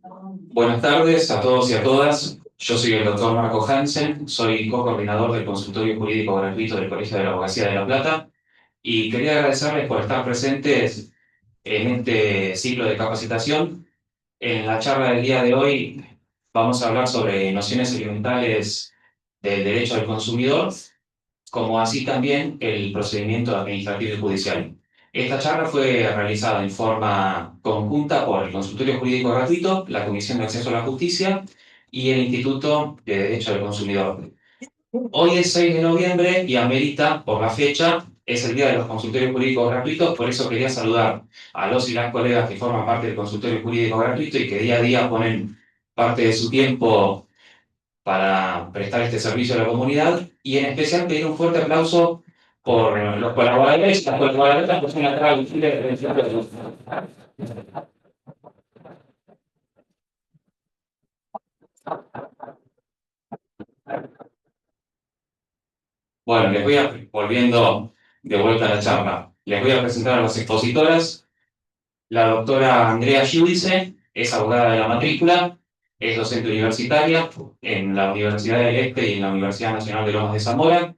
Buenas tardes a todos y a todas. Yo soy el doctor Marco Hansen, soy co-coordinador del consultorio jurídico gratuito del Colegio de la Abogacía de La Plata y quería agradecerles por estar presentes en este ciclo de capacitación. En la charla del día de hoy vamos a hablar sobre nociones elementales del derecho del consumidor, como así también el procedimiento administrativo y judicial. Esta charla fue realizada en forma conjunta por el Consultorio Jurídico Gratuito, la Comisión de Acceso a la Justicia y el Instituto de Derecho del Consumidor. Hoy es 6 de noviembre y amerita, por la fecha, es el Día de los Consultorios Jurídicos Gratuitos, por eso quería saludar a los y las colegas que forman parte del Consultorio Jurídico Gratuito y que día a día ponen parte de su tiempo para prestar este servicio a la comunidad y en especial pedir un fuerte aplauso por los colaboradores y las colaboradoras que son la traducción de. Bueno, volviendo de vuelta a la charla, les voy a presentar a las expositoras. La doctora Andrea Giudice es abogada de la matrícula, es docente universitaria en la Universidad del Este y en la Universidad Nacional de Lomas de Zamora.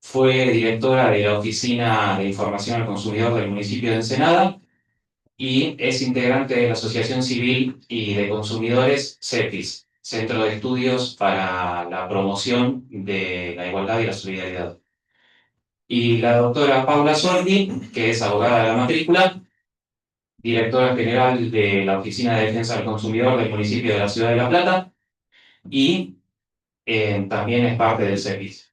Fue directora de la Oficina de Información al Consumidor del municipio de Ensenada y es integrante de la Asociación Civil y de Consumidores CEPIS, Centro de Estudios para la Promoción de la Igualdad y la Solidaridad. Y la doctora Paula Sordi, que es abogada de la matrícula, directora general de la Oficina de Defensa del Consumidor del municipio de la Ciudad de La Plata y también es parte del CEPIS.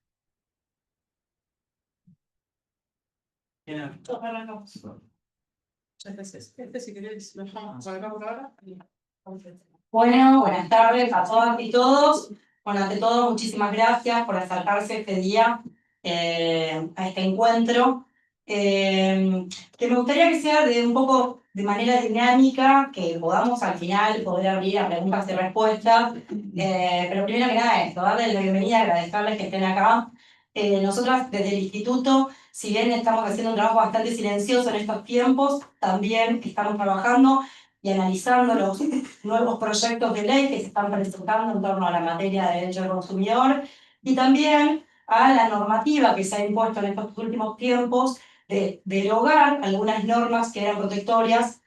Bueno, buenas tardes a todas y todos. Bueno, ante todo, muchísimas gracias por acercarse este día a este encuentro, que me gustaría que sea de un poco de manera dinámica, que podamos al final poder abrir a preguntas y respuestas. Pero primero que nada esto, darles la bienvenida, agradecerles que estén acá. Nosotras desde el instituto, si bien estamos haciendo un trabajo bastante silencioso en estos tiempos, también estamos trabajando y analizando los nuevos proyectos de ley que se están presentando en torno a la materia de derecho del consumidor y también a la normativa que se ha impuesto en estos últimos tiempos de derogar algunas normas que eran protectorias,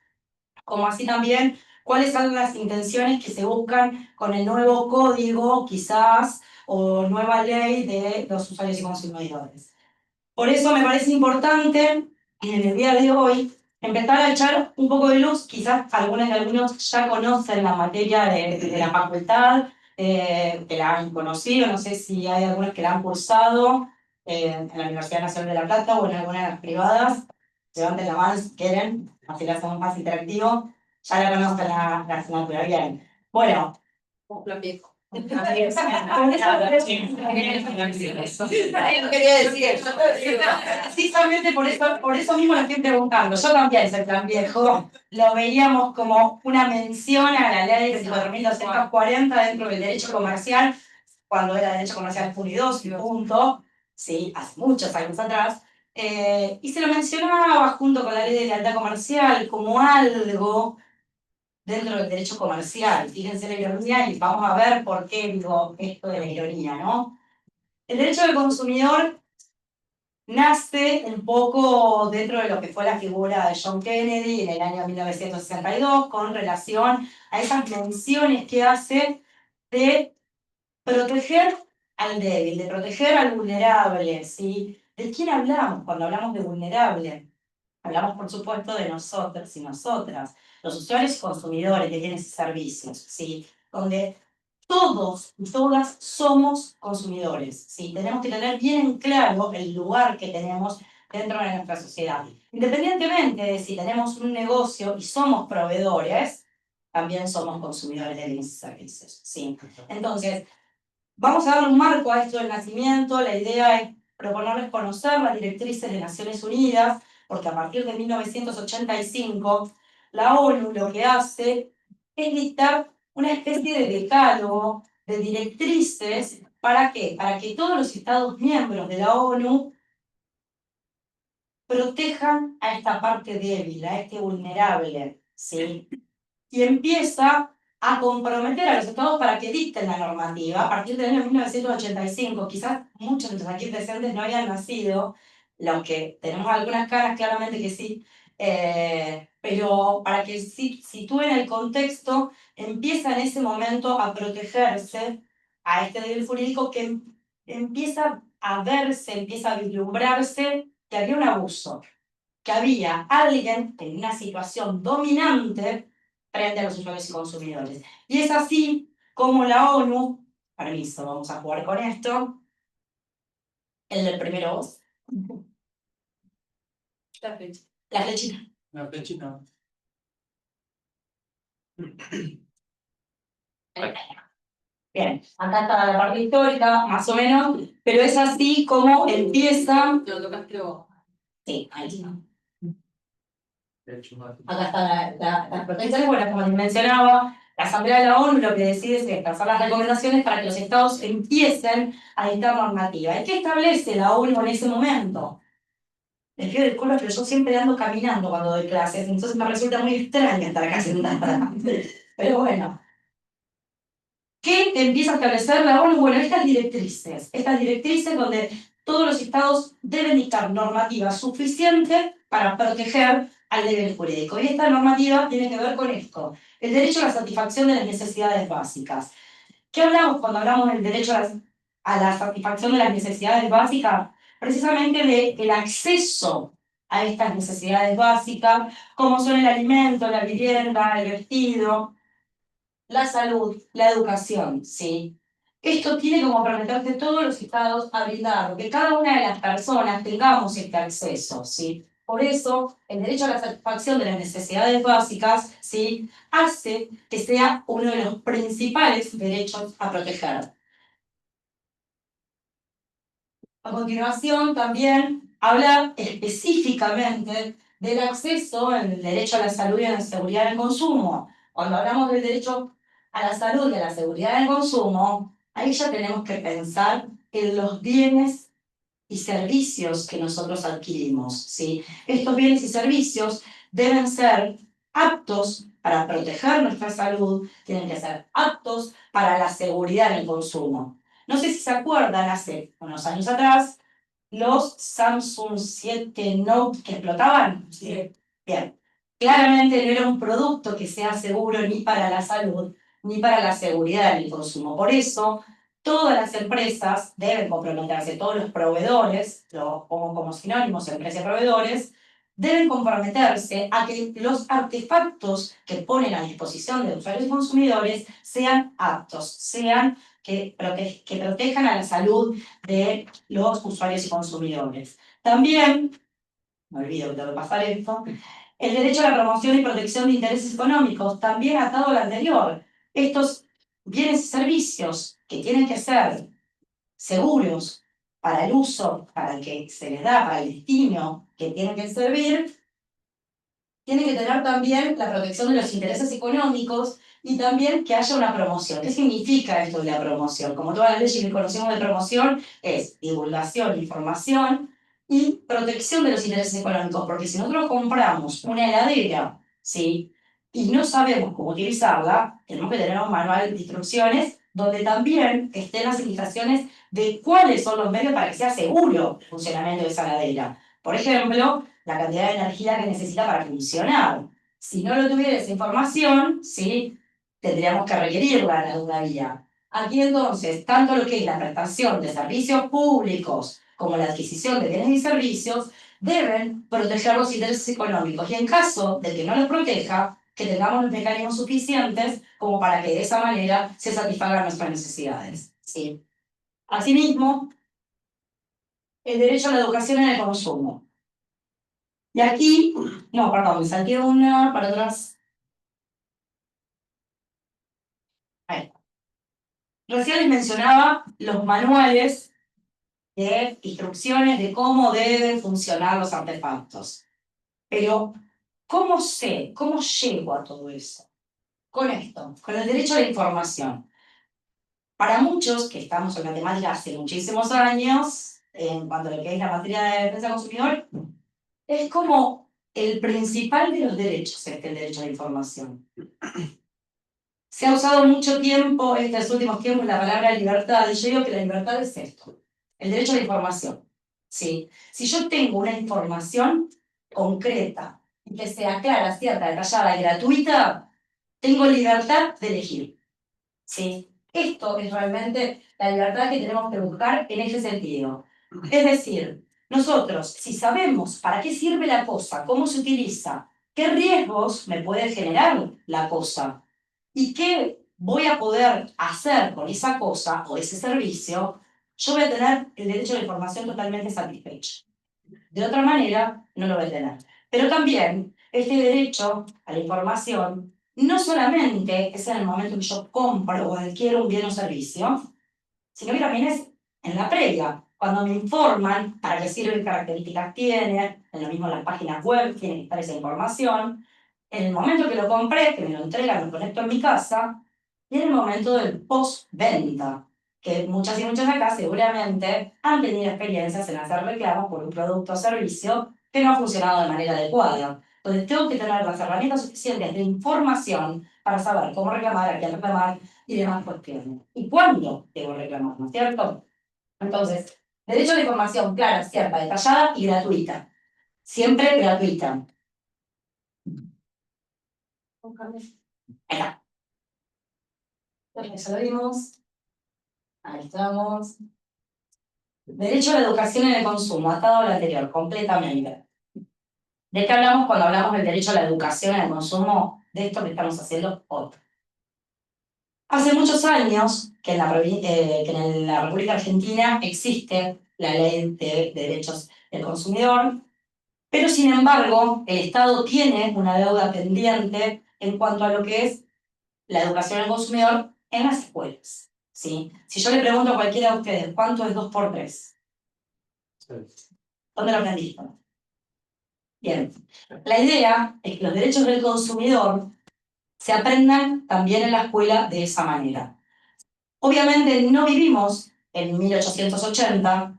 como así también cuáles son las intenciones que se buscan con el nuevo código, quizás, o nueva ley de los usuarios y consumidores. Por eso me parece importante, en el día de hoy, empezar a echar un poco de luz. Quizás algunos ya conocen la materia de la facultad, que la han conocido, no sé si hay algunos que la han cursado en la Universidad Nacional de La Plata o en alguna de las privadas. Levanten la mano si quieren, así la hacemos más interactivo. Ya la conocen la asignatura, bien. Bueno. Quería decir. Precisamente por eso mismo lo estoy preguntando. Yo también soy plan viejo. Lo veíamos como una mención a la ley de 4.240 dentro del derecho comercial, cuando era derecho comercial puro y 2, y punto. Sí, hace muchos años atrás. Y se lo mencionaba junto con la ley de lealtad comercial como algo dentro del derecho comercial. Fíjense la ironía y vamos a ver por qué digo esto de la ironía, ¿no? El derecho del consumidor nace un poco dentro de lo que fue la figura de John Kennedy en el año 1962 con relación a esas menciones que hace de proteger al débil, de proteger al vulnerable, ¿sí? ¿De quién hablamos cuando hablamos de vulnerable? Hablamos, por supuesto, de nosotros y nosotras, los usuarios y consumidores de bienes y servicios, ¿sí? Donde todos y todas somos consumidores, ¿sí? Tenemos que tener bien en claro el lugar que tenemos dentro de nuestra sociedad. Independientemente de si tenemos un negocio y somos proveedores, también somos consumidores de bienes y servicios, ¿sí? Entonces, vamos a darle un marco a esto del nacimiento. La idea es proponerles conocer las directrices de Naciones Unidas, porque a partir de 1985 la ONU lo que hace es dictar una especie de decálogo de directrices. ¿Para qué? Para que todos los Estados miembros de la ONU protejan a esta parte débil, a este vulnerable, ¿sí? y empieza a comprometer a los estados para que dicten la normativa a partir del año 1985. Quizás muchos de los aquí presentes no habían nacido, los que tenemos algunas caras, claramente que sí, pero para que sitúen el contexto, empieza en ese momento a protegerse a este nivel jurídico que empieza a verse, empieza a vislumbrarse que había un abuso, que había alguien en una situación dominante frente a los usuarios y consumidores. Y es así como la ONU, permiso, vamos a jugar con esto, el del primero vos. La flechita. La flechita. La flechita. Bien, acá está la parte histórica, más o menos, pero es así como empieza. Lo tocaste vos. Sí, ahí está. De hecho, Acá están las protecciones, bueno, como les mencionaba, la Asamblea de la ONU lo que decide es pasar las recomendaciones para que los estados empiecen a dictar normativa. ¿Y qué establece la ONU en ese momento? Les pido disculpas, pero yo siempre ando caminando cuando doy clases, entonces me resulta muy extraño estar acá sentada. Pero bueno, ¿qué empieza a establecer la ONU? Bueno, estas directrices donde todos los estados deben dictar normativa suficiente para proteger al deber jurídico. Y esta normativa tiene que ver con esto, el derecho a la satisfacción de las necesidades básicas. ¿Qué hablamos cuando hablamos del derecho a la satisfacción de las necesidades básicas? Precisamente del acceso a estas necesidades básicas, como son el alimento, la vivienda, el vestido, la salud, la educación, ¿sí? Esto tiene que comprometerse todos los estados a brindar, que cada una de las personas tengamos este acceso, ¿sí? Por eso, el derecho a la satisfacción de las necesidades básicas, ¿sí?, hace que sea uno de los principales derechos a proteger. A continuación, también hablar específicamente del acceso en el derecho a la salud y a la seguridad del consumo. Cuando hablamos del derecho a la salud y a la seguridad del consumo, ahí ya tenemos que pensar en los bienes y servicios que nosotros adquirimos, ¿sí? Estos bienes y servicios deben ser aptos para proteger nuestra salud, tienen que ser aptos para la seguridad en el consumo. No sé si se acuerdan, hace unos años atrás, los Samsung 7 Note que explotaban. Sí. Bien. Claramente no era un producto que sea seguro ni para la salud ni para la seguridad en el consumo. Por eso, todas las empresas deben comprometerse, todos los proveedores, lo pongo como sinónimos, empresas y proveedores, deben comprometerse a que los artefactos que ponen a disposición de usuarios y consumidores sean aptos, sean que protejan a la salud de los usuarios y consumidores. También, me olvido que tengo que pasar esto, el derecho a la promoción y protección de intereses económicos, también atado al anterior. Estos bienes y servicios que tienen que ser seguros para el uso, para el que se les da, para el destino que tienen que servir, tienen que tener también la protección de los intereses económicos y también que haya una promoción. ¿Qué significa esto de la promoción? Como todas las leyes que conocemos de promoción, es divulgación, información y protección de los intereses económicos. Porque si nosotros compramos una heladera, ¿sí?, y no sabemos cómo utilizarla, tenemos que tener un manual de instrucciones donde también estén las indicaciones de cuáles son los medios para que sea seguro el funcionamiento de esa heladera. Por ejemplo, la cantidad de energía que necesita para funcionar. Si no lo tuviera esa información, ¿sí?, tendríamos que requerirla en alguna vía. Aquí entonces, tanto lo que es la prestación de servicios públicos como la adquisición de bienes y servicios deben proteger los intereses económicos. Y en caso de que no los proteja, que tengamos los mecanismos suficientes como para que de esa manera se satisfagan nuestras necesidades, ¿sí? Asimismo, el derecho a la educación en el consumo. Y aquí, no, perdón, me salté una para atrás. Ahí. Recién les mencionaba los manuales de instrucciones de cómo deben funcionar los artefactos. Pero, ¿cómo sé, cómo llego a todo eso? Con esto, con el derecho a la información. Para muchos que estamos en la temática hace muchísimos años, en cuanto a lo que es la materia de defensa del consumidor, es como el principal de los derechos es el derecho a la información. Se ha usado mucho tiempo, en estos últimos tiempos, la palabra libertad, y yo digo que la libertad es esto, el derecho a la información. ¿Sí? Si yo tengo una información concreta, y que sea clara, cierta, detallada y gratuita, tengo libertad de elegir. ¿Sí? Esto es realmente la libertad que tenemos que buscar en ese sentido. Es decir, nosotros, si sabemos para qué sirve la cosa, cómo se utiliza, qué riesgos me puede generar la cosa, y qué voy a poder hacer con esa cosa o ese servicio, yo voy a tener el derecho a la información totalmente satisfecho. De otra manera, no lo voy a tener. Pero también, este derecho a la información no solamente es en el momento que yo compro o adquiero un bien o servicio, sino que también es en la previa, cuando me informan para qué sirve, qué características tiene, en lo mismo en las páginas web tiene que estar esa información, en el momento que lo compré, que me lo entregan, lo conecto en mi casa, y en el momento del post-venta, que muchas y muchas de acá seguramente han tenido experiencias en hacer reclamos por un producto o servicio que no ha funcionado de manera adecuada. Entonces tengo que tener las herramientas suficientes de información para saber cómo reclamar, a quién reclamar y demás cuestiones. ¿Y cuándo debo reclamar, no es cierto? Entonces, derecho a la información clara, cierta, detallada y gratuita. Siempre gratuita. Ahí está. Entonces, ya lo vimos. Ahí estamos. Derecho a la educación en el consumo, atado a lo anterior, completamente. ¿De qué hablamos cuando hablamos del derecho a la educación en el consumo? De esto que estamos haciendo hoy. Hace muchos años que en la República Argentina existe la Ley de Derechos del Consumidor, pero sin embargo el Estado tiene una deuda pendiente en cuanto a lo que es la educación del consumidor en las escuelas. ¿Sí? Si yo le pregunto a cualquiera de ustedes, ¿cuánto es 2 por 3? ¿Dónde lo aprendiste? Bien. La idea es que los derechos del consumidor se aprendan también en la escuela de esa manera. Obviamente no vivimos en 1880,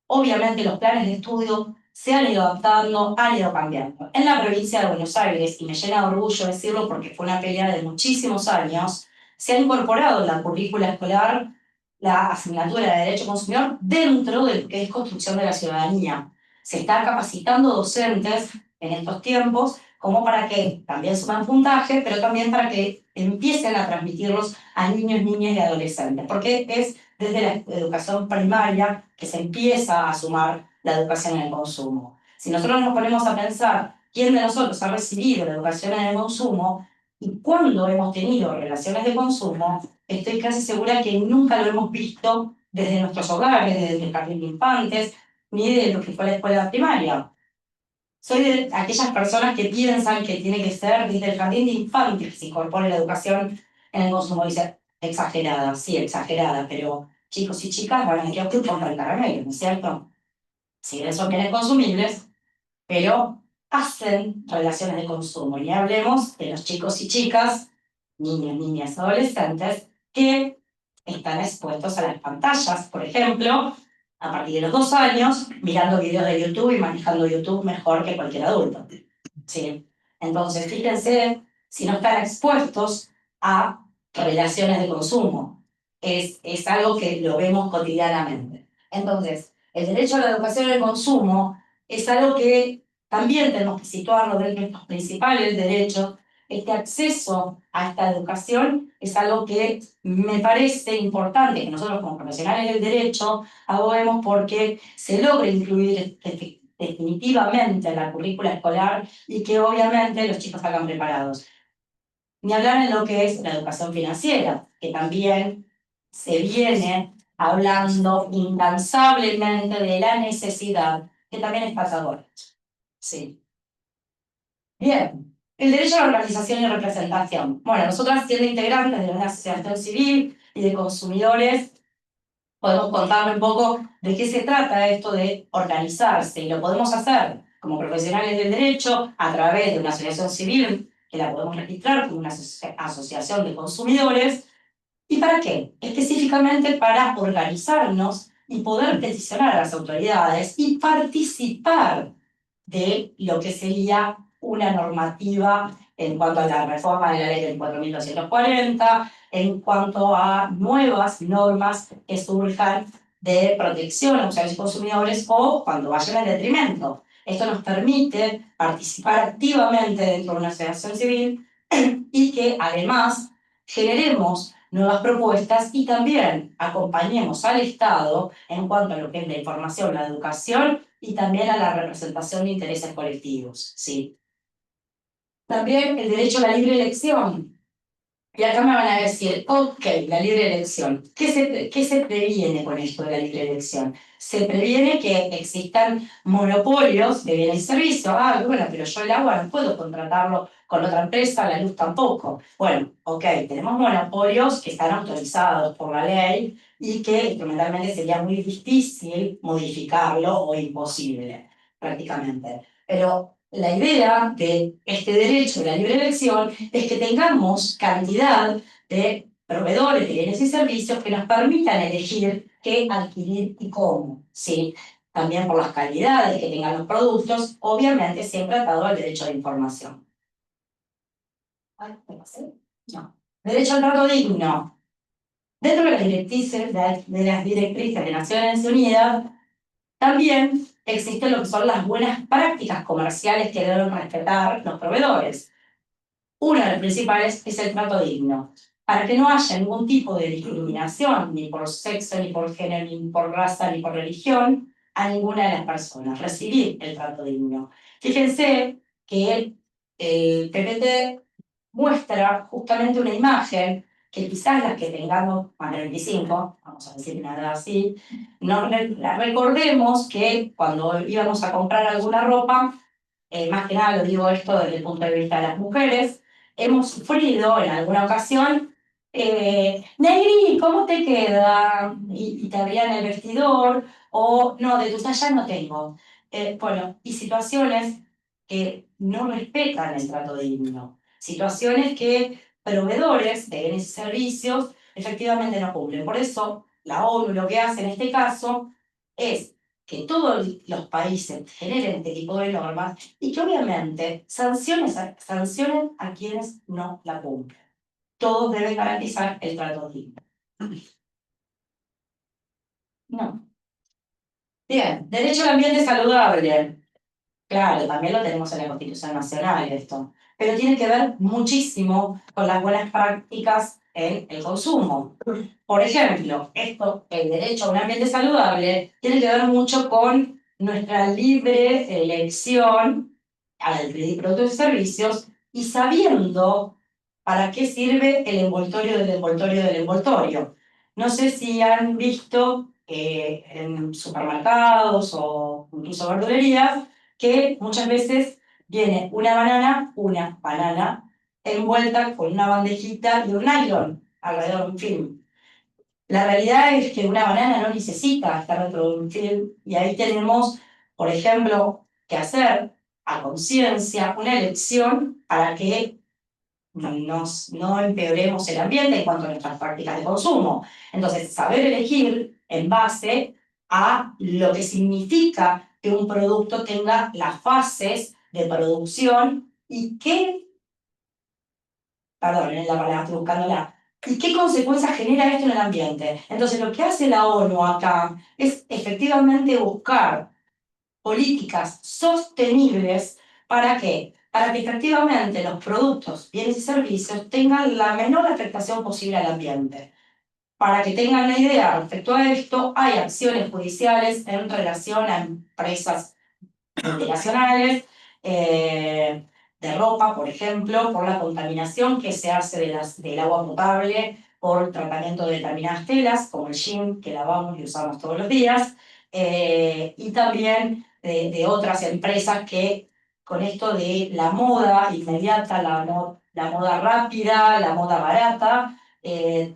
obviamente los planes de estudio se han ido adaptando, han ido cambiando. En la provincia de Buenos Aires, y me llena de orgullo decirlo porque fue una pelea de muchísimos años, se ha incorporado en la currícula escolar la asignatura de Derecho Consumidor dentro de lo que es construcción de la ciudadanía. Se está capacitando docentes en estos tiempos como para que también suman puntaje, pero también para que empiecen a transmitirlos a niños, niñas y adolescentes, porque es desde la educación primaria que se empieza a sumar la educación en el consumo. Si nosotros nos ponemos a pensar quién de nosotros ha recibido la educación en el consumo y cuándo hemos tenido relaciones de consumo, estoy casi segura que nunca lo hemos visto desde nuestros hogares, desde el jardín de infantes, ni de lo que fue la escuela primaria. Soy de aquellas personas que piensan que tiene que ser desde el jardín de infantes que se incorpore la educación en el consumo. Dice, exagerada, sí, exagerada, pero chicos y chicas van a ir a comprar el caramelo, ¿no es cierto? Si bien son bienes consumibles, pero hacen relaciones de consumo. Y hablemos de los chicos y chicas, niños, niñas, adolescentes, que están expuestos a las pantallas, por ejemplo, a partir de los 2 años, mirando videos de YouTube y manejando YouTube mejor que cualquier adulto. ¿Sí? Entonces, fíjense si no están expuestos a relaciones de consumo. Es algo que lo vemos cotidianamente. Entonces, el derecho a la educación del consumo es algo que también tenemos que situarlo dentro de nuestros principales derechos. Este acceso a esta educación es algo que me parece importante que nosotros como profesionales del derecho aboguemos porque se logre incluir definitivamente en la currícula escolar y que obviamente los chicos salgan preparados. Ni hablar en lo que es la educación financiera, que también se viene hablando incansablemente de la necesidad, que también es patagónica. Sí. Bien, el derecho a la organización y representación. Bueno, nosotras siendo integrantes de una asociación civil y de consumidores, podemos contarle un poco de qué se trata esto de organizarse, y lo podemos hacer como profesionales del derecho a través de una asociación civil, que la podemos registrar como una asociación de consumidores. ¿Y para qué? Específicamente para organizarnos y poder peticionar a las autoridades y participar de lo que sería una normativa en cuanto a la reforma de la ley del 4240, en cuanto a nuevas normas que surjan de protección a usuarios y consumidores o cuando vayan en detrimento. Esto nos permite participar activamente dentro de una asociación civil y que además generemos nuevas propuestas y también acompañemos al Estado en cuanto a lo que es la información, la educación y también a la representación de intereses colectivos, ¿sí? También el derecho a la libre elección. Y acá me van a decir, ok, la libre elección. ¿Qué se previene con esto de la libre elección? Se previene que existan monopolios de bienes y servicios. Ah, bueno, pero yo el agua no puedo contratarlo con otra empresa, la luz tampoco. Bueno, ok, tenemos monopolios que están autorizados por la ley y que instrumentalmente sería muy difícil modificarlo o imposible, prácticamente. Pero la idea de este derecho de la libre elección es que tengamos cantidad de proveedores de bienes y servicios que nos permitan elegir qué adquirir y cómo, ¿sí? También por las calidades que tengan los productos, obviamente siempre atado al derecho a la información. Ay, ¿me pasé? No. Derecho al trato digno. Dentro de las directrices de Naciones Unidas, también existen lo que son las buenas prácticas comerciales que deben respetar los proveedores. Una de las principales es el trato digno, para que no haya ningún tipo de discriminación, ni por sexo, ni por género, ni por raza, ni por religión, a ninguna de las personas. Recibir el trato digno. Fíjense que el PPT muestra justamente una imagen que quizás las que tengamos más de 25, vamos a decir una edad así, la recordemos que cuando íbamos a comprar alguna ropa, más que nada lo digo esto desde el punto de vista de las mujeres, hemos sufrido en alguna ocasión, Negri, ¿cómo te queda? Y te abrían el vestidor, o no, de tu talla no tengo. Bueno, y situaciones que no respetan el trato digno, situaciones que proveedores de bienes y servicios efectivamente no cumplen. Por eso, la ONU lo que hace en este caso es que todos los países generen este tipo de normas y que obviamente sancionen a quienes no la cumplen. Todos deben garantizar el trato digno. No. Bien, derecho al ambiente saludable. Claro, también lo tenemos en la Constitución Nacional esto, pero tiene que ver muchísimo con las buenas prácticas en el consumo. Por ejemplo, el derecho a un ambiente saludable, tiene que ver mucho con nuestra libre elección al adquirir productos y servicios y sabiendo para qué sirve el envoltorio del envoltorio del envoltorio. No sé si han visto en supermercados o incluso verdulerías que muchas veces viene una banana envuelta con una bandejita y un nylon alrededor de un film. La realidad es que una banana no necesita estar dentro de un film y ahí tenemos, por ejemplo, que hacer a conciencia una elección para que no empeoremos el ambiente en cuanto a nuestras prácticas de consumo. Entonces, saber elegir en base a lo que significa que un producto tenga las fases de producción y qué, perdón, en la palabra estoy buscándola, y qué consecuencias genera esto en el ambiente. Entonces, lo que hace la ONU acá es efectivamente buscar políticas sostenibles. ¿Para qué? Para que efectivamente los productos, bienes y servicios tengan la menor afectación posible al ambiente. Para que tengan una idea respecto a esto, hay acciones judiciales en relación a empresas multinacionales, de ropa, por ejemplo, por la contaminación que se hace del agua potable, por tratamiento de determinadas telas, como el jean que lavamos y usamos todos los días, y también de otras empresas que con esto de la moda inmediata, la moda rápida, la moda barata,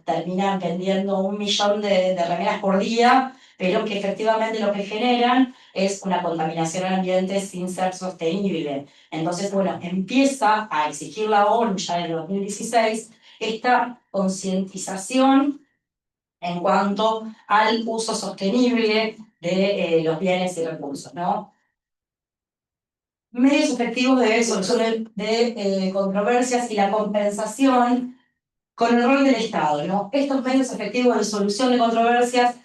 terminan vendiendo 1 millón de remeras por día, pero que efectivamente lo que generan es una contaminación al ambiente sin ser sostenible. Entonces, bueno, empieza a exigir la ONU ya en el 2016 esta concientización en cuanto al uso sostenible de los bienes y recursos, ¿no? medios efectivos de solución de controversias y la compensación con el rol del Estado, ¿no? Estos medios efectivos de solución de controversias,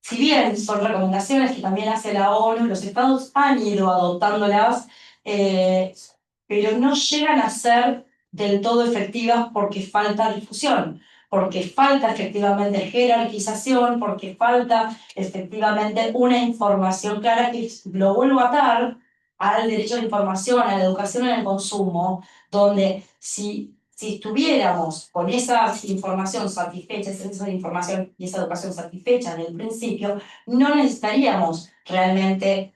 si bien son recomendaciones que también hace la ONU, los estados han ido adoptándolas, pero no llegan a ser del todo efectivas porque falta difusión, porque falta efectivamente jerarquización, porque falta efectivamente una información clara que lo vuelvo a atar al derecho a la información, a la educación en el consumo, donde si estuviéramos con esa información satisfecha, esa información y esa educación satisfecha en el principio, no necesitaríamos realmente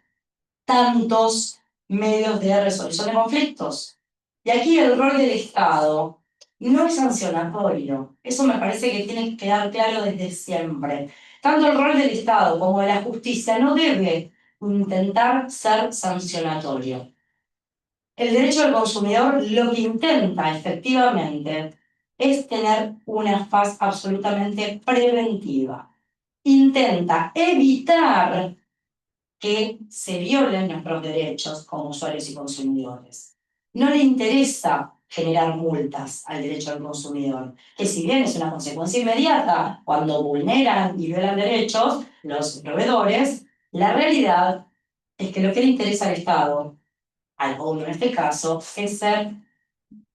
tantos medios de resolución de conflictos. Y aquí el rol del Estado no es sancionatorio. Eso me parece que tiene que quedar claro desde siempre. Tanto el rol del Estado como de la justicia no debe intentar ser sancionatorio. El derecho del consumidor lo que intenta efectivamente es tener una faz absolutamente preventiva. Intenta evitar que se violen nuestros derechos como usuarios y consumidores. No le interesa generar multas al derecho del consumidor, que si bien es una consecuencia inmediata cuando vulneran y violan derechos los proveedores, la realidad es que lo que le interesa al Estado, al ONU en este caso, es ser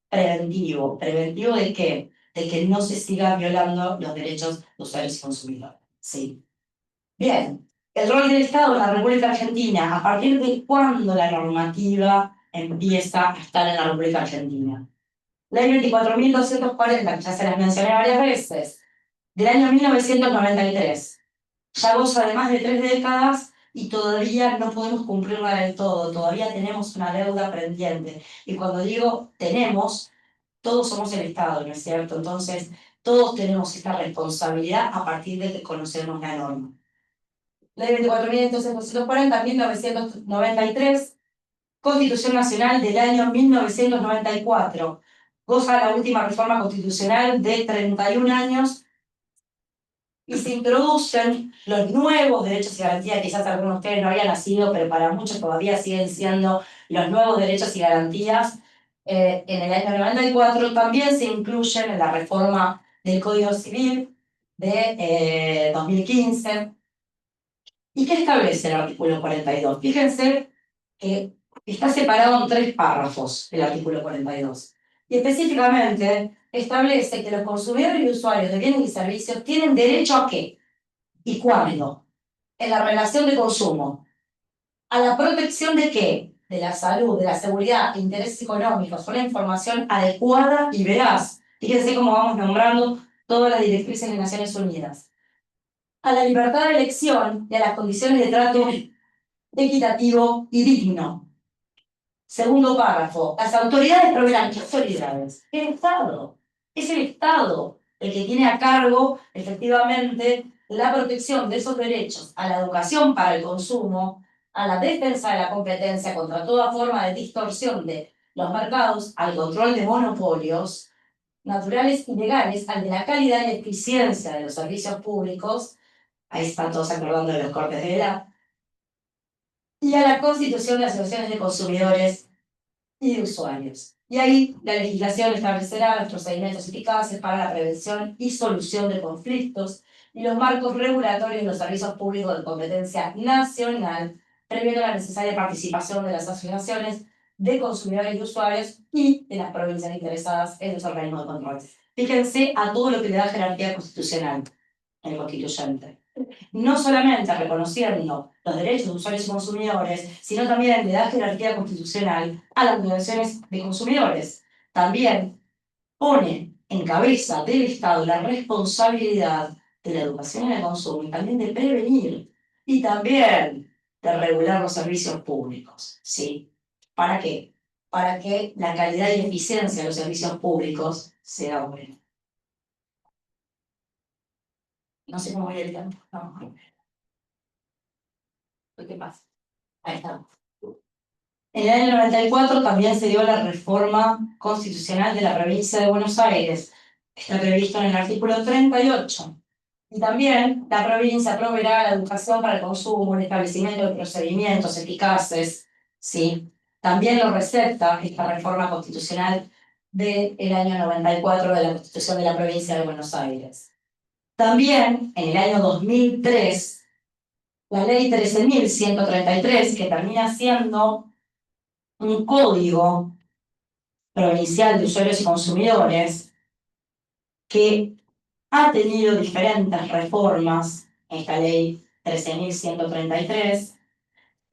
preventivo. ¿Preventivo de qué? De que no se sigan violando los derechos de usuarios y consumidores. Sí. Bien, el rol del Estado en la República Argentina, ¿a partir de cuándo la normativa empieza a estar en la República Argentina? Ley 24.240, que ya se las mencioné varias veces, del año 1993. Ya goza de más de 3 décadas y todavía no podemos cumplirla del todo, todavía tenemos una deuda pendiente. Y cuando digo tenemos, todos somos el Estado, ¿no es cierto? Entonces, todos tenemos esta responsabilidad a partir de que conocemos la norma. Ley 24.240, 1993, Constitución Nacional del año 1994. Goza la última reforma constitucional de 31 años y se introducen los nuevos derechos y garantías, quizás algunos de ustedes no habían nacido, pero para muchos todavía siguen siendo los nuevos derechos y garantías. En el año 94 también se incluyen en la reforma del Código Civil de 2015. ¿Y qué establece el artículo 42? Fíjense que está separado en 3 párrafos el artículo 42. Y específicamente establece que los consumidores y usuarios de bienes y servicios tienen derecho ¿a qué? ¿Y cuándo? En la relación de consumo. ¿A la protección de qué? De la salud, de la seguridad, intereses económicos, una información adecuada y veraz. Fíjense cómo vamos nombrando todas las directrices de Naciones Unidas. A la libertad de elección y a las condiciones de trato equitativo y digno. Segundo párrafo, las autoridades proveerán. ¿Qué autoridades? El Estado. Es el Estado el que tiene a cargo, efectivamente, la protección de esos derechos a la educación para el consumo, a la defensa de la competencia contra toda forma de distorsión de los mercados, al control de monopolios naturales y legales, al de la calidad y eficiencia de los servicios públicos. Ahí están todos acordando de los cortes de vela, y a la constitución de asociaciones de consumidores y de usuarios. Y ahí la legislación establecerá los procedimientos eficaces para la prevención y solución de conflictos y los marcos regulatorios de los servicios públicos de competencia nacional, previendo la necesaria participación de las asociaciones de consumidores y usuarios y de las provincias interesadas en los organismos de control. Fíjense a todo lo que le da jerarquía constitucional el constituyente. No solamente reconociendo los derechos de usuarios y consumidores, sino también le da jerarquía constitucional a las organizaciones de consumidores. También pone en cabeza del Estado la responsabilidad de la educación en el consumo y también de prevenir y también de regular los servicios públicos. ¿Sí? ¿Para qué? Para que la calidad y eficiencia de los servicios públicos sea buena. No sé cómo voy el tiempo. No. ¿Qué pasa? Ahí está. En el año 94 también se dio la reforma constitucional de la provincia de Buenos Aires. Está previsto en el artículo 38. Y también la provincia proveerá la educación para el consumo, el establecimiento de procedimientos eficaces, ¿sí? también lo recepta esta reforma constitucional del año 94 de la Constitución de la Provincia de Buenos Aires. También, en el año 2003, la ley 13.133, que termina siendo un código provincial de usuarios y consumidores, que ha tenido diferentes reformas, esta ley 13.133,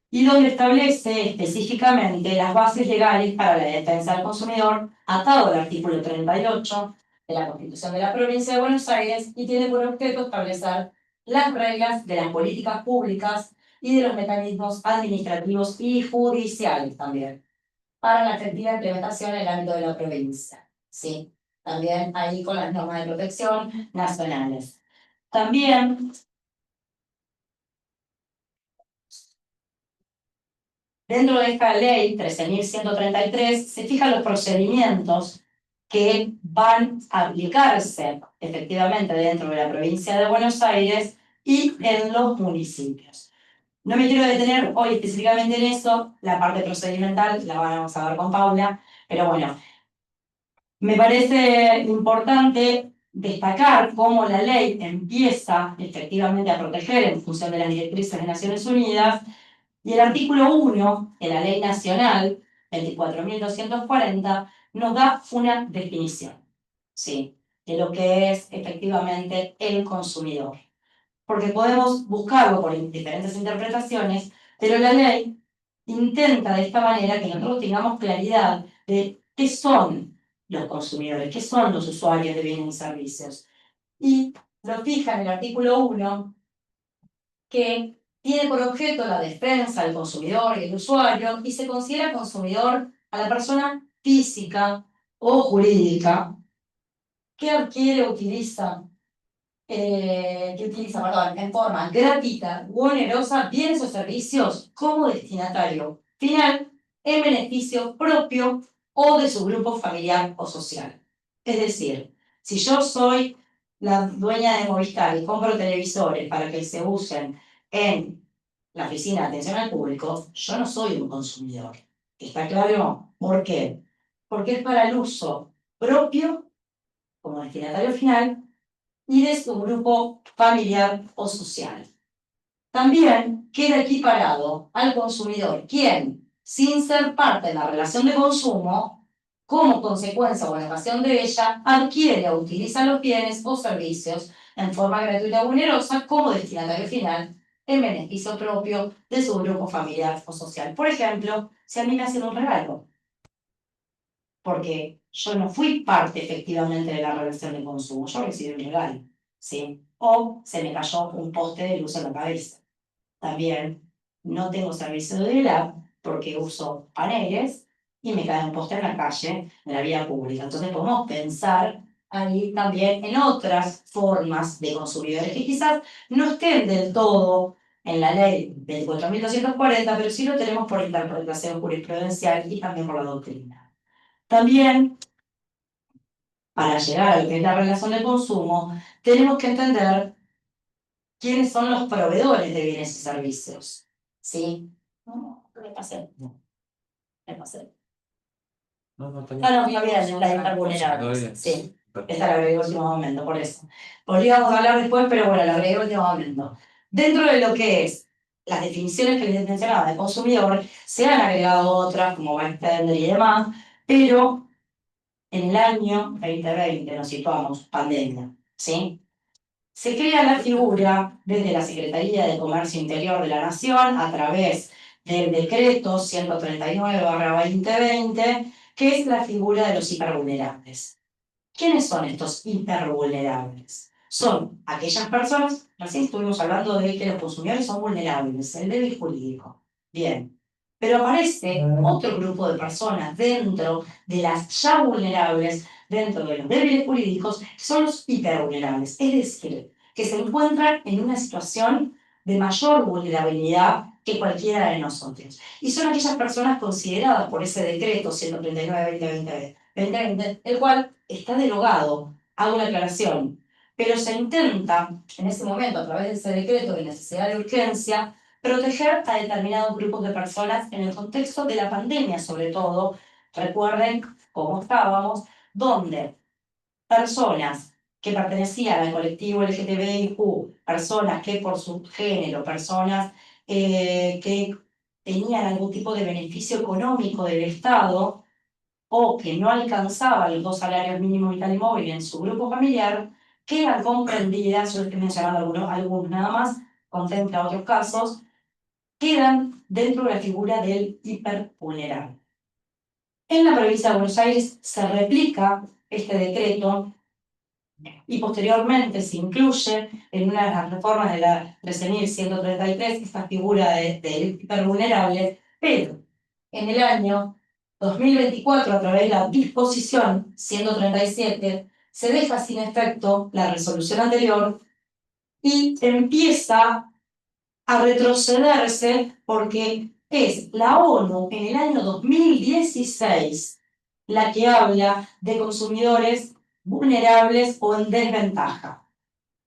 y donde establece específicamente las bases legales para la defensa del consumidor, atado al artículo 38 de la Constitución de la Provincia de Buenos Aires, y tiene por objeto establecer las reglas de las políticas públicas y de los mecanismos administrativos y judiciales también, para la efectiva implementación en el ámbito de la provincia. ¿Sí? También ahí con las normas de protección nacionales. También dentro de esta ley 13.133 se fijan los procedimientos que van a aplicarse efectivamente dentro de la provincia de Buenos Aires y en los municipios. No me quiero detener hoy específicamente en eso, la parte procedimental la vamos a ver con Paula, pero bueno, me parece importante destacar cómo la ley empieza efectivamente a proteger en función de las directrices de Naciones Unidas, y el artículo 1 de la Ley Nacional 24.240 nos da una definición, ¿sí?, de lo que es efectivamente el consumidor. Porque podemos buscarlo por diferentes interpretaciones, pero la ley intenta de esta manera que nosotros tengamos claridad de qué son los consumidores, qué son los usuarios de bienes y servicios. Y lo fija en el artículo 1, que tiene por objeto la defensa del consumidor y del usuario, y se considera consumidor a la persona física o jurídica que adquiere o utiliza, perdón, en forma gratuita u onerosa bienes o servicios como destinatario final en beneficio propio o de su grupo familiar o social. Es decir, si yo soy la dueña de Movistar y compro televisores para que se usen en la oficina de atención al público, yo no soy un consumidor. ¿Está claro? ¿Por qué? Porque es para el uso propio como destinatario final y de su grupo familiar o social. También queda equiparado al consumidor quien, sin ser parte de la relación de consumo, como consecuencia o ocasión de ella, adquiere o utiliza los bienes o servicios en forma gratuita o onerosa como destinatario final en beneficio propio de su grupo familiar o social. Por ejemplo, si a mí me hacen un regalo, porque yo no fui parte efectivamente de la relación de consumo, yo recibí un regalo, ¿sí? O se me cayó un poste de luz en la cabeza. También no tengo servicio de LAB porque uso paneles y me cae un poste en la calle, en la vía pública. Entonces podemos pensar ahí también en otras formas de consumidores que quizás no estén del todo en la ley 24.240, pero sí lo tenemos por interpretación jurisprudencial y también por la doctrina. También, para llegar a lo que es la relación de consumo, tenemos que entender quiénes son los proveedores de bienes y servicios. ¿Sí? No, me pasé. Me pasé. No, no, No, me olvidé, la de estar vulnerables. Sí, esta la agregué en último momento, por eso. Podríamos hablar después, pero bueno, la agregué en último momento. Dentro de lo que es las definiciones que les mencionaba de consumidor, se han agregado otras, como bystander y demás, pero en el año 2020 nos situamos, pandemia, ¿sí? Se crea la figura desde la Secretaría de Comercio Interior de la Nación a través del decreto 139/2020, que es la figura de los hipervulnerables. ¿Quiénes son estos hipervulnerables? Son aquellas personas, recién estuvimos hablando de que los consumidores son vulnerables, el débil jurídico. Bien, pero aparece otro grupo de personas dentro de las ya vulnerables, dentro de los débiles jurídicos, que son los hipervulnerables, es decir, que se encuentran en una situación de mayor vulnerabilidad que cualquiera de nosotros. Y son aquellas personas consideradas por ese decreto 139/2020, el cual está derogado, hago una aclaración, pero se intenta en ese momento, a través de ese decreto de necesidad de urgencia, proteger a determinados grupos de personas en el contexto de la pandemia, sobre todo. Recuerden cómo estábamos, donde personas que pertenecían al colectivo LGTBIQ, personas que por su género, personas que tenían algún tipo de beneficio económico del Estado o que no alcanzaban los 2 salarios mínimos vital y móvil en su grupo familiar, quedan comprendidas, yo estoy mencionando algunos nada más, contempla otros casos, quedan dentro de la figura del hipervulnerable. En la provincia de Buenos Aires se replica este decreto y posteriormente se incluye en una de las reformas de la 13.133 esta figura del hipervulnerable, pero en el año 2024, a través de la disposición 137, se deja sin efecto la resolución anterior y empieza a retrocederse porque es la ONU en el año 2016 la que habla de consumidores vulnerables o en desventaja.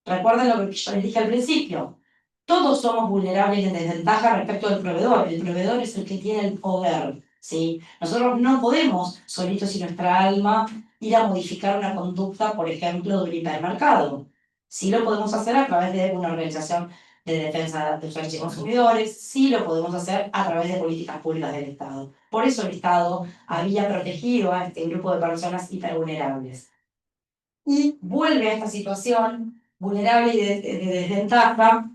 Recuerden lo que yo les dije al principio. Todos somos vulnerables y en desventaja respecto al proveedor. El proveedor es el que tiene el poder, ¿sí? Nosotros no podemos, solitos y nuestra alma, ir a modificar una conducta, por ejemplo, de un hipermercado. Sí lo podemos hacer a través de una organización de defensa de usuarios y consumidores, sí lo podemos hacer a través de políticas públicas del Estado. Por eso el Estado había protegido a este grupo de personas hipervulnerables. Y vuelve a esta situación vulnerable y de desventaja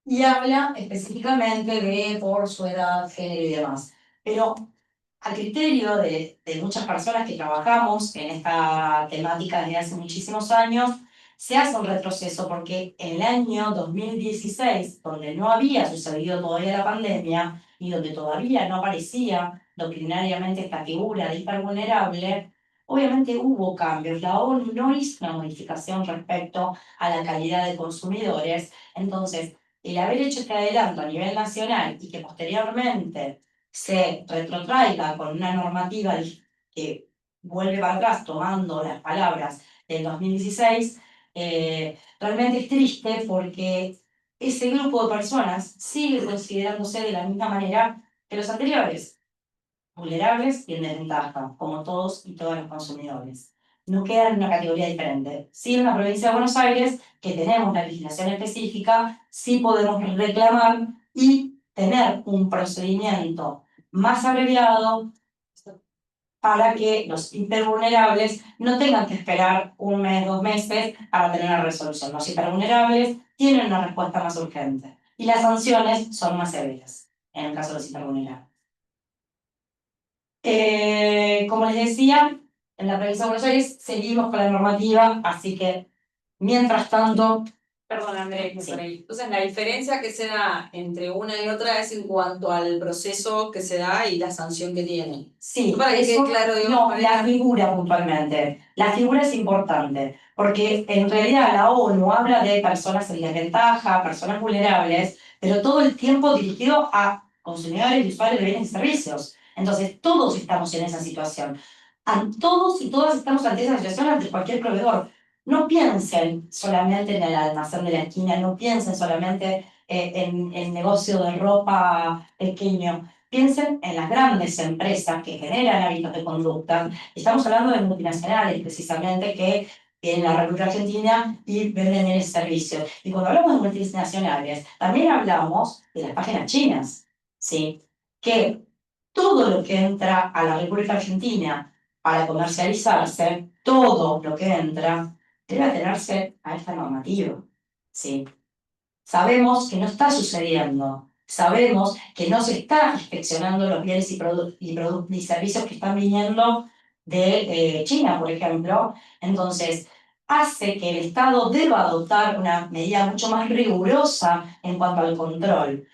y habla específicamente de por su edad, género y demás. Pero a criterio de muchas personas que trabajamos en esta temática desde hace muchísimos años, se hace un retroceso porque en el año 2016, donde no había sucedido todavía la pandemia y donde todavía no aparecía doctrinariamente esta figura de hipervulnerable, obviamente hubo cambios. La ONU no hizo una modificación respecto a la calidad de consumidores. Entonces, el haber hecho este adelanto a nivel nacional y que posteriormente se retrotraiga con una normativa que vuelve para atrás tomando las palabras del 2016, realmente es triste porque ese grupo de personas sigue considerándose de la misma manera que los anteriores, vulnerables y en desventaja, como todos y todas los consumidores. No quedan en una categoría diferente. Sí, en la provincia de Buenos Aires, que tenemos la legislación específica, sí podemos reclamar y tener un procedimiento más abreviado para que los hipervulnerables no tengan que esperar 1 mes, 2 meses para tener una resolución. Los hipervulnerables tienen una respuesta más urgente y las sanciones son más severas en el caso de los hipervulnerables. Como les decía, en la provincia de Buenos Aires seguimos con la normativa, así que mientras tanto. Perdón, Andrés, Sí. por ahí. Entonces, la diferencia que se da entre una y otra es en cuanto al proceso que se da y la sanción que tiene. Sí, Para que eso, quede claro, digamos, no, para la figura puntualmente. La figura es importante, porque en realidad la ONU habla de personas en desventaja, personas vulnerables, pero todo el tiempo dirigido a consumidores y usuarios de bienes y servicios. Entonces, todos estamos en esa situación. Todos y todas estamos ante esa situación ante cualquier proveedor. No piensen solamente en el almacén de la esquina, no piensen solamente en el negocio de ropa pequeño. Piensen en las grandes empresas que generan hábitos de conducta. Estamos hablando de multinacionales, precisamente, que tienen la República Argentina y venden ese servicio. Y cuando hablamos de multinacionales, también hablamos de las páginas chinas, ¿sí? Que todo lo que entra a la República Argentina para comercializarse, todo lo que entra, debe atenerse a esta normativa, ¿sí? Sabemos que no está sucediendo. Sabemos que no se está inspeccionando los bienes y servicios que están viniendo de China, por ejemplo. Entonces, hace que el Estado deba adoptar una medida mucho más rigurosa en cuanto al control.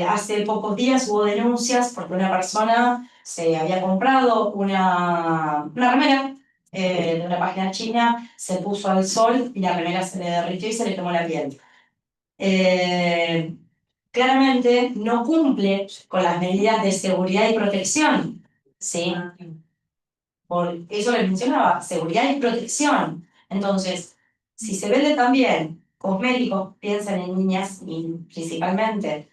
Hace pocos días hubo denuncias porque una persona se había comprado una remera de una página china, se puso al sol y la remera se le derritió y se le quemó la piel. Claramente no cumple con las medidas de seguridad y protección, ¿sí? Por eso les mencionaba, seguridad y protección. Entonces, si se vende también cosméticos, piensen en niñas y principalmente.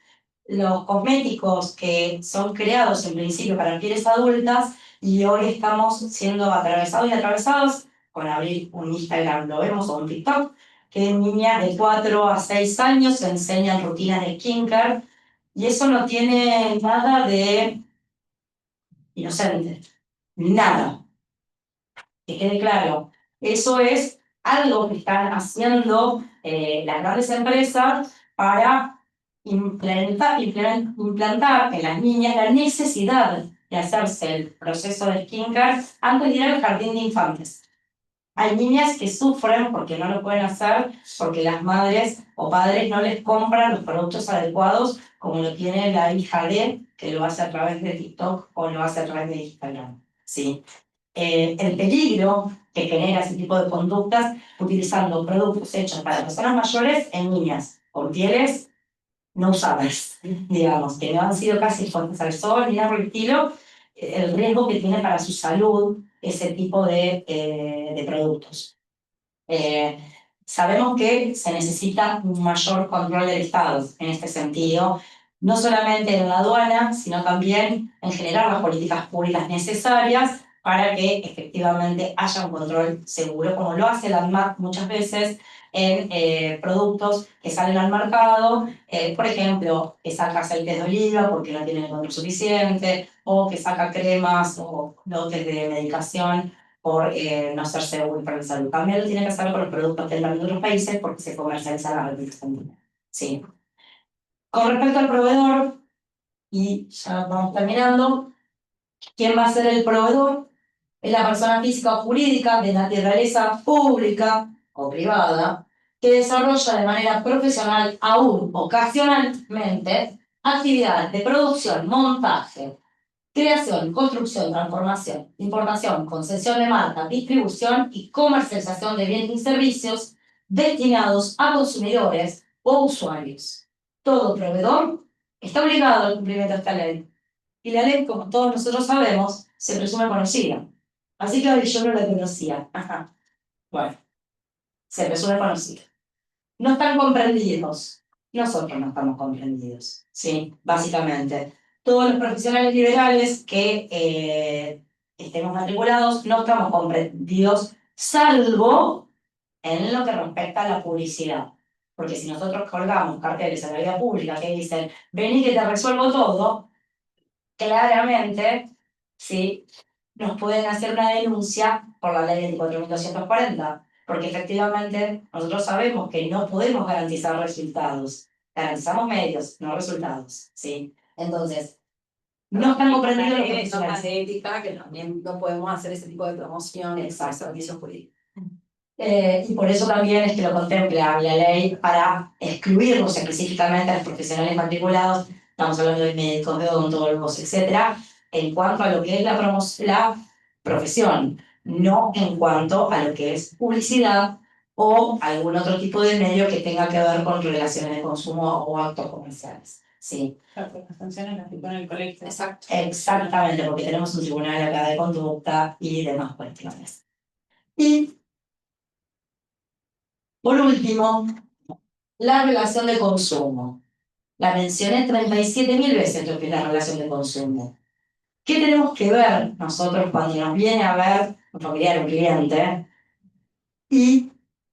Los cosméticos que son creados en principio para pieles adultas y hoy estamos siendo atravesados y atravesados con abrir un Instagram, lo vemos, o un TikTok, que niñas de 4 a 6 años se enseñan rutinas de skincare y eso no tiene nada de inocente, nada, que quede claro. Eso es algo que están haciendo las grandes empresas para implantar en las niñas la necesidad de hacerse el proceso de skincare antes de ir al jardín de infantes. Hay niñas que sufren porque no lo pueden hacer, porque las madres o padres no les compran los productos adecuados, como lo tiene la hija de, que lo hace a través de TikTok o lo hace a través de Instagram. ¿Sí? El peligro que genera ese tipo de conductas utilizando productos hechos para personas mayores en niñas con pieles no usadas, digamos, que no han sido casi expuestas al sol ni nada por el estilo, el riesgo que tiene para su salud ese tipo de productos. Eh, Sabemos que se necesita un mayor control del Estado en este sentido, no solamente en la aduana, sino también en generar las políticas públicas necesarias para que efectivamente haya un control seguro, como lo hace la ANMAT muchas veces en productos que salen al mercado, por ejemplo, que saca aceites de oliva porque no tiene el control suficiente, o que saca cremas o lotes de medicación por no ser seguro para la salud. También lo tiene que hacer con los productos que entran de otros países porque se comercializan a la Argentina. Sí. Con respecto al proveedor, y ya vamos terminando, ¿quién va a ser el proveedor? Es la persona física o jurídica de naturaleza pública o privada que desarrolla de manera profesional, aún ocasionalmente, actividades de producción, montaje, creación, construcción, transformación, importación, concesión de marca, distribución y comercialización de bienes y servicios destinados a consumidores o usuarios. Todo proveedor está obligado al cumplimiento de esta ley. Y la ley, como todos nosotros sabemos, se presume conocida. Así que yo no la conocía. Ajá. Bueno, se presume conocida. No están comprendidos. Nosotros no estamos comprendidos, ¿sí? Básicamente. Todos los profesionales liberales que estemos matriculados no estamos comprendidos, salvo en lo que respecta a la publicidad. Porque si nosotros colgamos carteles en la vía pública que dicen, vení que te resuelvo todo, claramente, ¿sí? Nos pueden hacer una denuncia por la ley 24.240, porque efectivamente nosotros sabemos que no podemos garantizar resultados, garantizamos medios, no resultados, ¿sí? Entonces, no están comprendidos los normas profesionales. de ética que también no podemos hacer ese tipo de promociones a servicios jurídicos. Y por eso también es que lo contempla la ley para excluirlos específicamente a los profesionales matriculados, estamos hablando de médicos, de odontólogos, etcétera, en cuanto a lo que es la profesión, no en cuanto a lo que es publicidad o algún otro tipo de medio que tenga que ver con relaciones de consumo o actos comerciales. Sí. Las sanciones las que en el colegio. Exacto. Exactamente, porque tenemos un tribunal acá de conducta y demás cuestiones. Y por último, la relación de consumo. La mencioné 37.000 veces lo que es la relación de consumo. ¿Qué tenemos que ver nosotros cuando nos viene a ver un familiar o un cliente y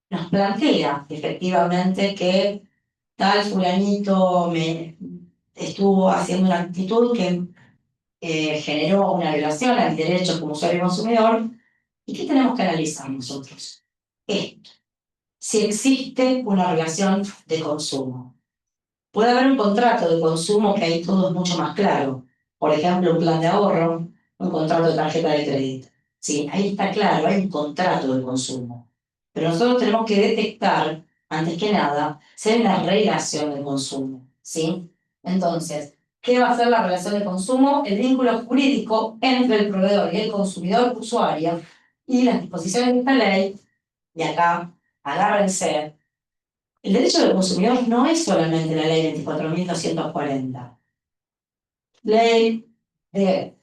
nos plantea efectivamente que tal fulanito me estuvo haciendo una actitud que generó una violación a mis derechos como usuario y consumidor? ¿Y qué tenemos que analizar nosotros? Esto, si existe una relación de consumo. Puede haber un contrato de consumo que ahí todo es mucho más claro. Por ejemplo, un plan de ahorro, un contrato de tarjeta de crédito. Sí, ahí está claro, hay un contrato de consumo. Pero nosotros tenemos que detectar, antes que nada, si hay una relación de consumo. ¿Sí? Entonces, ¿qué va a ser la relación de consumo? El vínculo jurídico entre el proveedor y el consumidor usuario y las disposiciones de esta ley, y acá, agárrense. El derecho del consumidor no es solamente la ley 24.240. Ley de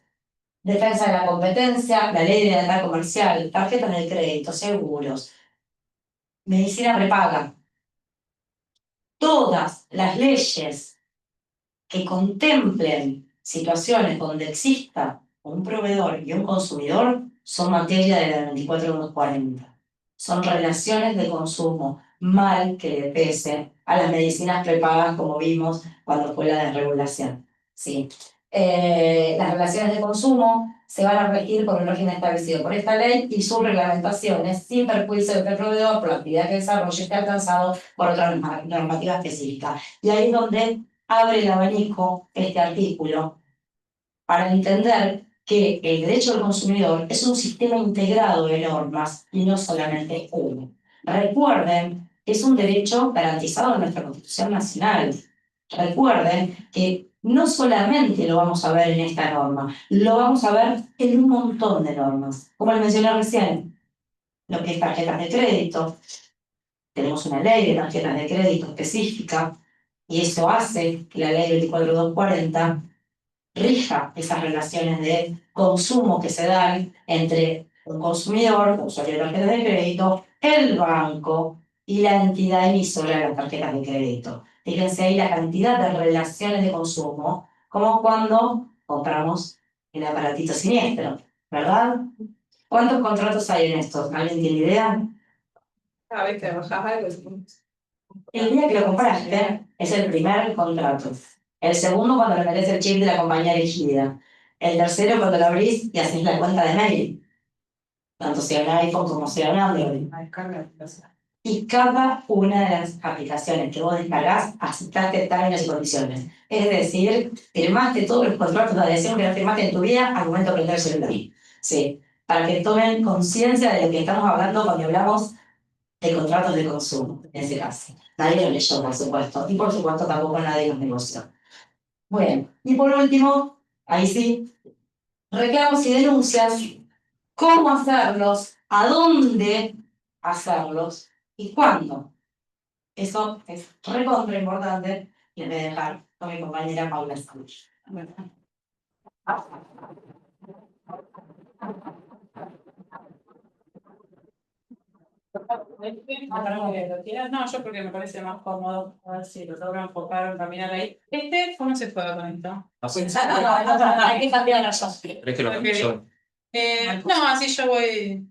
defensa de la competencia, la ley de lealtad comercial, tarjetas de crédito, seguros, medicina prepaga. Todas las leyes que contemplen situaciones donde exista un proveedor y un consumidor son materia de la 24240. Son relaciones de consumo mal que le pese a las medicinas prepagas, como vimos cuando fue la desregulación. ¿Sí? Las relaciones de consumo se van a regir por un régimen establecido por esta ley y sus reglamentaciones, sin perjuicio de que el proveedor, por la actividad que desarrolle, esté alcanzado por otra normativa específica. Y ahí es donde abre el abanico este artículo para entender que el derecho del consumidor es un sistema integrado de normas y no solamente uno. Recuerden que es un derecho garantizado en nuestra Constitución Nacional. Recuerden que no solamente lo vamos a ver en esta norma, lo vamos a ver en un montón de normas. Como les mencioné recién, lo que es tarjetas de crédito. Tenemos una ley de tarjetas de crédito específica y eso hace que la ley 24240 rija esas relaciones de consumo que se dan entre un consumidor, un usuario de tarjetas de crédito, el banco y la entidad emisora de las tarjetas de crédito. Fíjense ahí la cantidad de relaciones de consumo, como cuando compramos el aparatito siniestro, ¿verdad? ¿Cuántos contratos hay en esto? ¿Alguien tiene idea? Cada vez que bajas algo, El día que lo compraste es el primer contrato. El segundo cuando le metes el chip de la compañía elegida. El tercero cuando lo abrís y haces la cuenta de mail. Tanto sea un iPhone como sea un Android. Y cada una de las aplicaciones que vos descargás, aceptaste términos y condiciones. Es decir, firmaste todos los contratos de adhesión que no firmaste en tu vida al momento de prender el celular. Sí, para que tomen conciencia de lo que estamos hablando cuando hablamos de contratos de consumo, en ese caso. Nadie lo leyó, por supuesto, y por supuesto tampoco nadie los negoció. Bueno, y por último, ahí sí, reclamos y denuncias, cómo hacerlos, a dónde hacerlos y cuándo. Eso es recontra importante y les voy a dejar con mi compañera Paula Sánchez. No, yo porque me parece más cómodo, a ver si lo logro enfocar, caminar ahí. ¿Cómo se juega con esto? Hay que cambiar la razón. ¿Crees que lo cambio yo? No, así yo voy,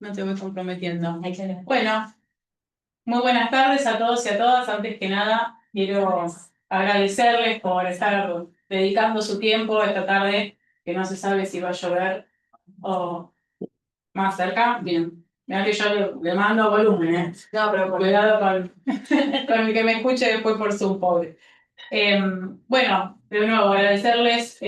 no te voy comprometiendo. Bueno, muy buenas tardes a todos y a todas. Antes que nada, quiero agradecerles por estar dedicando su tiempo esta tarde, que no se sabe si va a llover o más cerca. Bien. Mira que yo le mando volumen, ¿eh? No, pero Cuidado con el que me escuche después por Zoom, pobre. Bueno, de nuevo agradecerles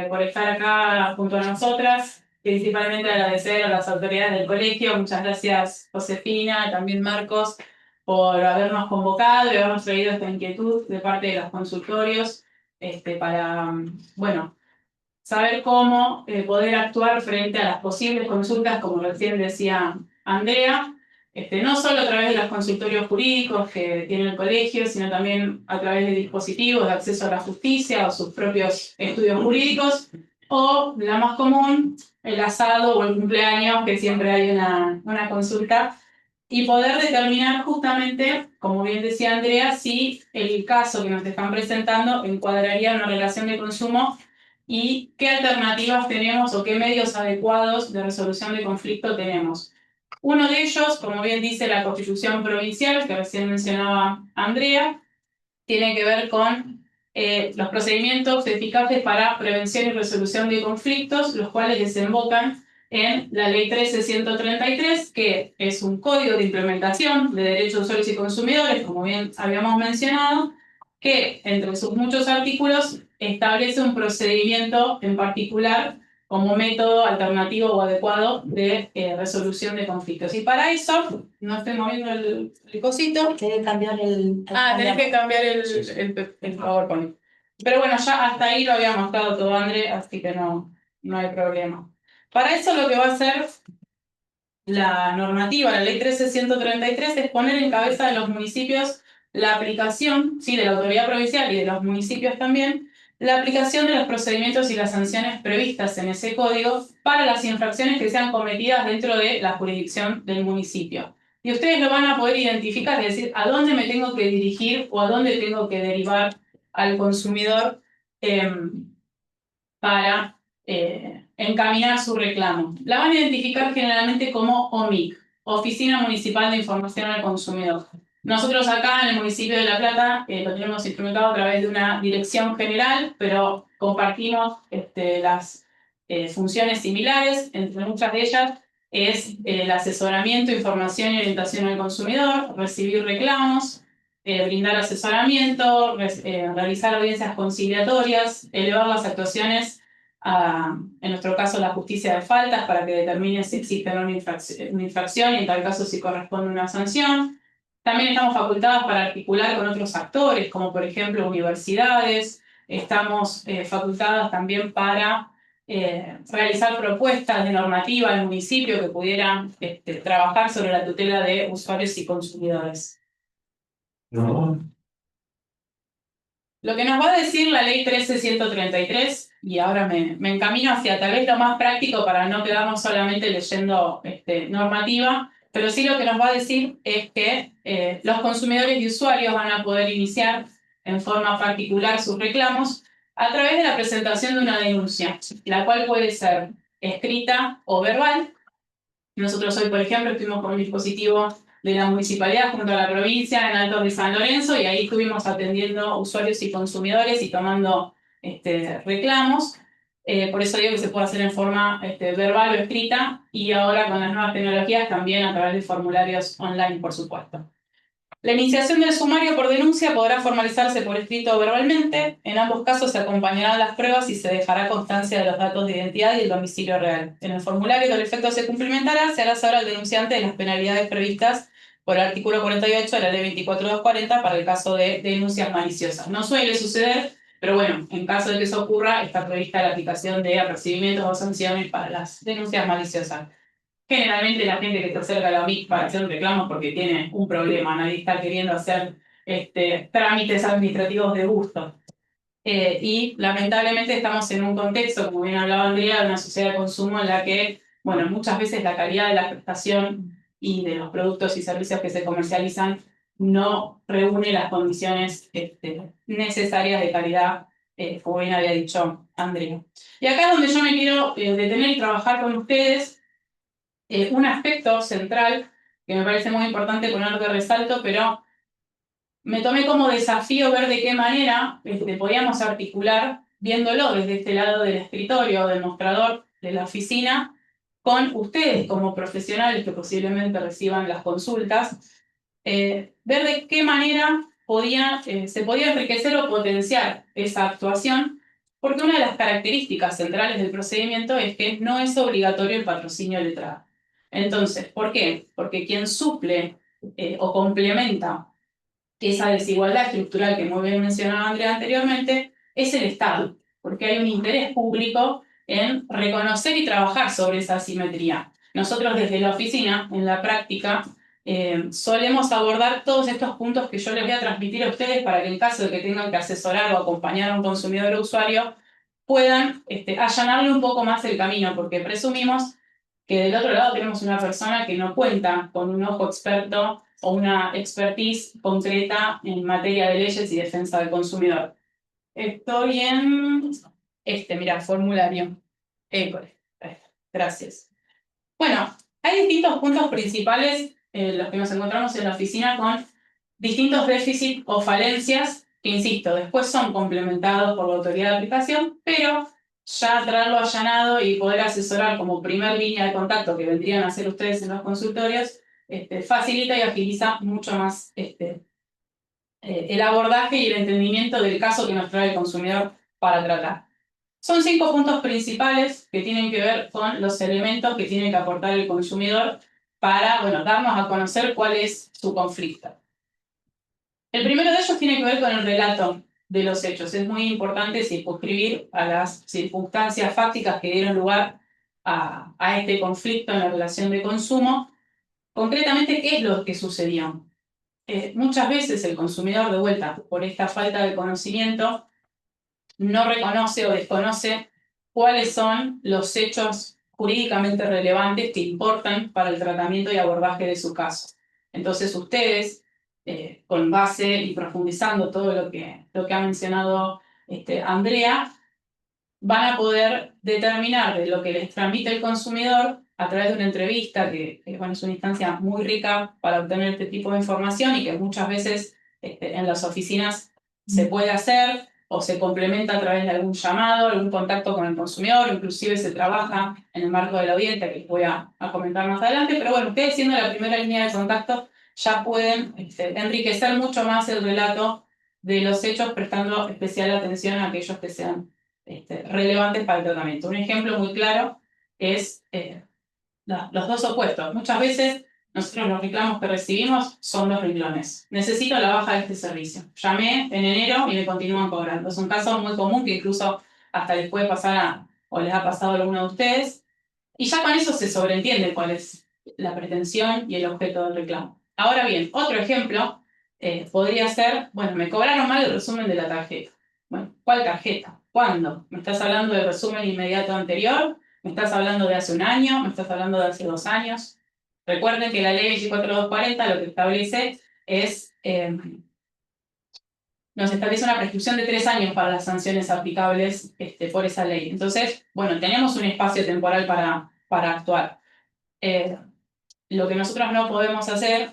por estar acá junto a nosotras, principalmente agradecer a las autoridades del colegio. Muchas gracias Josefina, también Marcos, por habernos convocado y habernos traído esta inquietud de parte de los consultorios para, bueno, saber cómo poder actuar frente a las posibles consultas, como recién decía Andrea, no solo a través de los consultorios jurídicos que tiene el colegio, sino también a través de dispositivos de acceso a la justicia o sus propios estudios jurídicos, o la más común, el asado o el cumpleaños, que siempre hay una consulta, y poder determinar justamente, como bien decía Andrea, si el caso que nos están presentando encuadraría una relación de consumo y qué alternativas tenemos o qué medios adecuados de resolución de conflicto tenemos. Uno de ellos, como bien dice la Constitución Provincial, que recién mencionaba Andrea, tiene que ver con los procedimientos eficaces para prevención y resolución de conflictos, los cuales desembocan en la Ley 13.133, que es un código de implementación de derechos de usuarios y consumidores, como bien habíamos mencionado, que entre sus muchos artículos establece un procedimiento en particular como método alternativo o adecuado de resolución de conflictos. Y para eso, no estoy moviendo el cosito. Tenés que cambiar el... Tenés que cambiar el PowerPoint. Pero bueno, ya hasta ahí lo había mostrado todo André, así que no hay problema. Para eso lo que va a hacer la normativa, la ley 13.133, es poner en cabeza de los municipios la aplicación, sí, de la autoridad provincial y de los municipios también, la aplicación de los procedimientos y las sanciones previstas en ese código para las infracciones que sean cometidas dentro de la jurisdicción del municipio. y ustedes lo van a poder identificar, es decir, a dónde me tengo que dirigir o a dónde tengo que derivar al consumidor para encaminar su reclamo. La van a identificar generalmente como OMIC, Oficina Municipal de Información al Consumidor. Nosotros acá en el municipio de La Plata lo tenemos instrumentado a través de una dirección general, pero compartimos las funciones similares. Entre muchas de ellas es el asesoramiento, información y orientación al consumidor, recibir reclamos, brindar asesoramiento, realizar audiencias conciliatorias, elevar las actuaciones en nuestro caso, la justicia de faltas para que determine si existe una infracción y en tal caso si corresponde una sanción. También estamos facultados para articular con otros actores, como por ejemplo universidades. Estamos facultados también para realizar propuestas de normativa al municipio que pudieran trabajar sobre la tutela de usuarios y consumidores. Lo que nos va a decir la ley 13.133, y ahora me encamino hacia tal vez lo más práctico para no quedarnos solamente leyendo normativa, pero sí lo que nos va a decir es que los consumidores y usuarios van a poder iniciar en forma particular sus reclamos a través de la presentación de una denuncia, la cual puede ser escrita o verbal. Nosotros hoy, por ejemplo, estuvimos con un dispositivo de la municipalidad junto a la provincia en Altos de San Lorenzo y ahí estuvimos atendiendo usuarios y consumidores y tomando reclamos. Por eso digo que se puede hacer en forma verbal o escrita y ahora con las nuevas tecnologías también a través de formularios online, por supuesto. La iniciación del sumario por denuncia podrá formalizarse por escrito o verbalmente. En ambos casos se acompañarán las pruebas y se dejará constancia de los datos de identidad y el domicilio real. En el formulario que el efecto se cumplimentará, se hará saber al denunciante de las penalidades previstas por el artículo 48 de la ley 24240 para el caso de denuncias maliciosas. No suele suceder, pero bueno, en caso de que eso ocurra, está prevista la aplicación de apercibimientos o sanciones para las denuncias maliciosas. Generalmente la gente que se acerca a la OMIC para hacer un reclamo porque tiene un problema, nadie está queriendo hacer trámites administrativos de gusto. Y lamentablemente estamos en un contexto, como bien hablaba Andrea, de una sociedad de consumo en la que, bueno, muchas veces la calidad de la prestación y de los productos y servicios que se comercializan no reúne las condiciones necesarias de calidad, como bien había dicho Andrea. Y acá es donde yo me quiero detener y trabajar con ustedes. Un aspecto central que me parece muy importante poner de resalto, pero me tomé como desafío ver de qué manera podíamos articular, viéndolo desde este lado del escritorio, del mostrador, de la oficina, con ustedes como profesionales que posiblemente reciban las consultas, ver de qué manera se podía enriquecer o potenciar esa actuación, porque una de las características centrales del procedimiento es que no es obligatorio el patrocinio letrado. Entonces, ¿por qué? Porque quien suple o complementa esa desigualdad estructural que muy bien mencionaba Andrea anteriormente es el Estado, porque hay un interés público en reconocer y trabajar sobre esa asimetría. Nosotros desde la oficina, en la práctica, solemos abordar todos estos puntos que yo les voy a transmitir a ustedes para que en caso de que tengan que asesorar o acompañar a un consumidor o usuario, puedan allanarle un poco más el camino, porque presumimos que del otro lado tenemos una persona que no cuenta con un ojo experto o una expertise concreta en materia de leyes y defensa del consumidor. Estoy en mira, formulario. École. Gracias. Bueno, hay distintos puntos principales los que nos encontramos en la oficina con distintos déficits o falencias que, insisto, después son complementados por la autoridad de aplicación, pero ya traerlo allanado y poder asesorar como primer línea de contacto que vendrían a hacer ustedes en los consultorios, facilita y agiliza mucho más el abordaje y el entendimiento del caso que nos trae el consumidor para tratar. Son 5 puntos principales que tienen que ver con los elementos que tiene que aportar el consumidor para, bueno, darnos a conocer cuál es su conflicto. El primero de ellos tiene que ver con el relato de los hechos. Es muy importante circunscribir a las circunstancias fácticas que dieron lugar a este conflicto en la relación de consumo. Concretamente, ¿qué es lo que sucedió? Muchas veces el consumidor, de vuelta, por esta falta de conocimiento, no reconoce o desconoce cuáles son los hechos jurídicamente relevantes que importan para el tratamiento y abordaje de su caso. Entonces ustedes, con base y profundizando todo lo que ha mencionado Andrea, van a poder determinar de lo que les transmite el consumidor a través de una entrevista, que bueno, es una instancia muy rica para obtener este tipo de información y que muchas veces en las oficinas se puede hacer o se complementa a través de algún llamado, algún contacto con el consumidor, inclusive se trabaja en el marco de la audiencia, que les voy a comentar más adelante, pero bueno, ustedes siendo la primera línea de contacto ya pueden enriquecer mucho más el relato de los hechos, prestando especial atención a aquellos que sean relevantes para el tratamiento. Un ejemplo muy claro es los dos opuestos. Muchas veces nosotros los reclamos que recibimos son dos renglones. Necesito la baja de este servicio. Llamé en enero y me continúan cobrando. Es un caso muy común que incluso hasta les puede pasar o les ha pasado a alguno de ustedes. Y ya con eso se sobreentiende cuál es la pretensión y el objeto del reclamo. Ahora bien, otro ejemplo podría ser, bueno, me cobraron mal el resumen de la tarjeta. Bueno, ¿cuál tarjeta? ¿Cuándo? ¿Me estás hablando del resumen inmediato anterior? ¿Me estás hablando de hace un año? ¿Me estás hablando de hace 2 años? Recuerden que la ley 24240 lo que establece es, nos establece una prescripción de 3 años para las sanciones aplicables por esa ley. Entonces, bueno, tenemos un espacio temporal para actuar. Lo que nosotros no podemos hacer,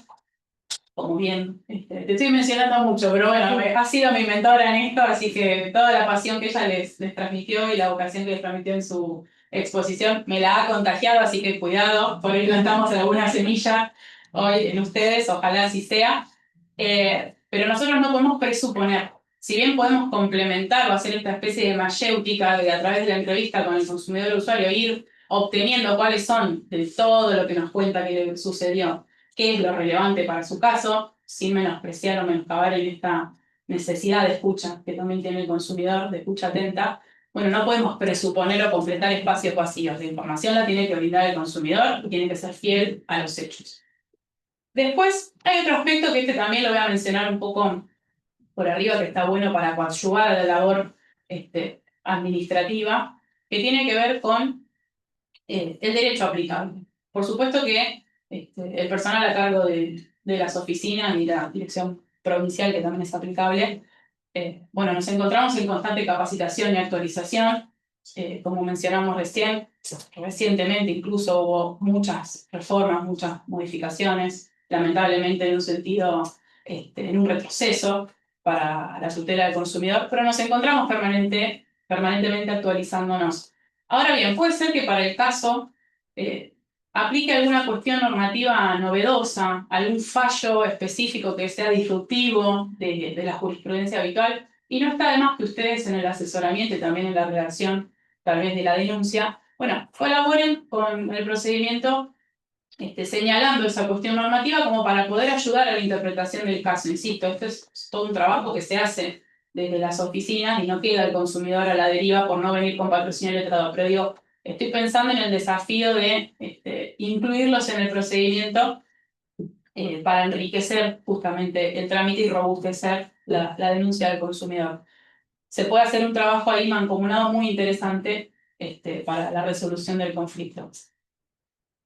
como bien, te estoy mencionando mucho, pero bueno, ha sido mi mentora en esto, así que toda la pasión que ella les transmitió y la vocación que les transmitió en su exposición me la ha contagiado, así que cuidado, por ahí plantamos alguna semilla hoy en ustedes, ojalá así sea. Pero nosotros no podemos presuponer. Si bien podemos complementar o hacer esta especie de mayéutica de a través de la entrevista con el consumidor o usuario, ir obteniendo cuáles son de todo lo que nos cuenta que le sucedió, qué es lo relevante para su caso, sin menospreciar o menoscabar en esta necesidad de escucha que también tiene el consumidor, de escucha atenta. Bueno, no podemos presuponer o completar espacios vacíos. La información la tiene que brindar el consumidor y tiene que ser fiel a los hechos. Después, hay otro aspecto que también lo voy a mencionar un poco por arriba, que está bueno para coadyuvar a la labor administrativa, que tiene que ver con el derecho aplicable. Por supuesto que el personal a cargo de las oficinas y la dirección provincial, que también es aplicable, bueno, nos encontramos en constante capacitación y actualización. Como mencionamos recientemente incluso hubo muchas reformas, muchas modificaciones, lamentablemente en un sentido, en un retroceso para la tutela del consumidor, pero nos encontramos permanentemente actualizándonos. Ahora bien, puede ser que para el caso aplique alguna cuestión normativa novedosa, algún fallo específico que sea disruptivo de la jurisprudencia habitual, y no está de más que ustedes en el asesoramiento y también en la redacción, tal vez de la denuncia, bueno, colaboren con el procedimiento señalando esa cuestión normativa como para poder ayudar a la interpretación del caso. Insisto, esto es todo un trabajo que se hace desde las oficinas y no queda el consumidor a la deriva por no venir con patrocinio letrado. Pero digo, estoy pensando en el desafío de incluirlos en el procedimiento para enriquecer justamente el trámite y robustecer la denuncia del consumidor. Se puede hacer un trabajo ahí mancomunado muy interesante para la resolución del conflicto.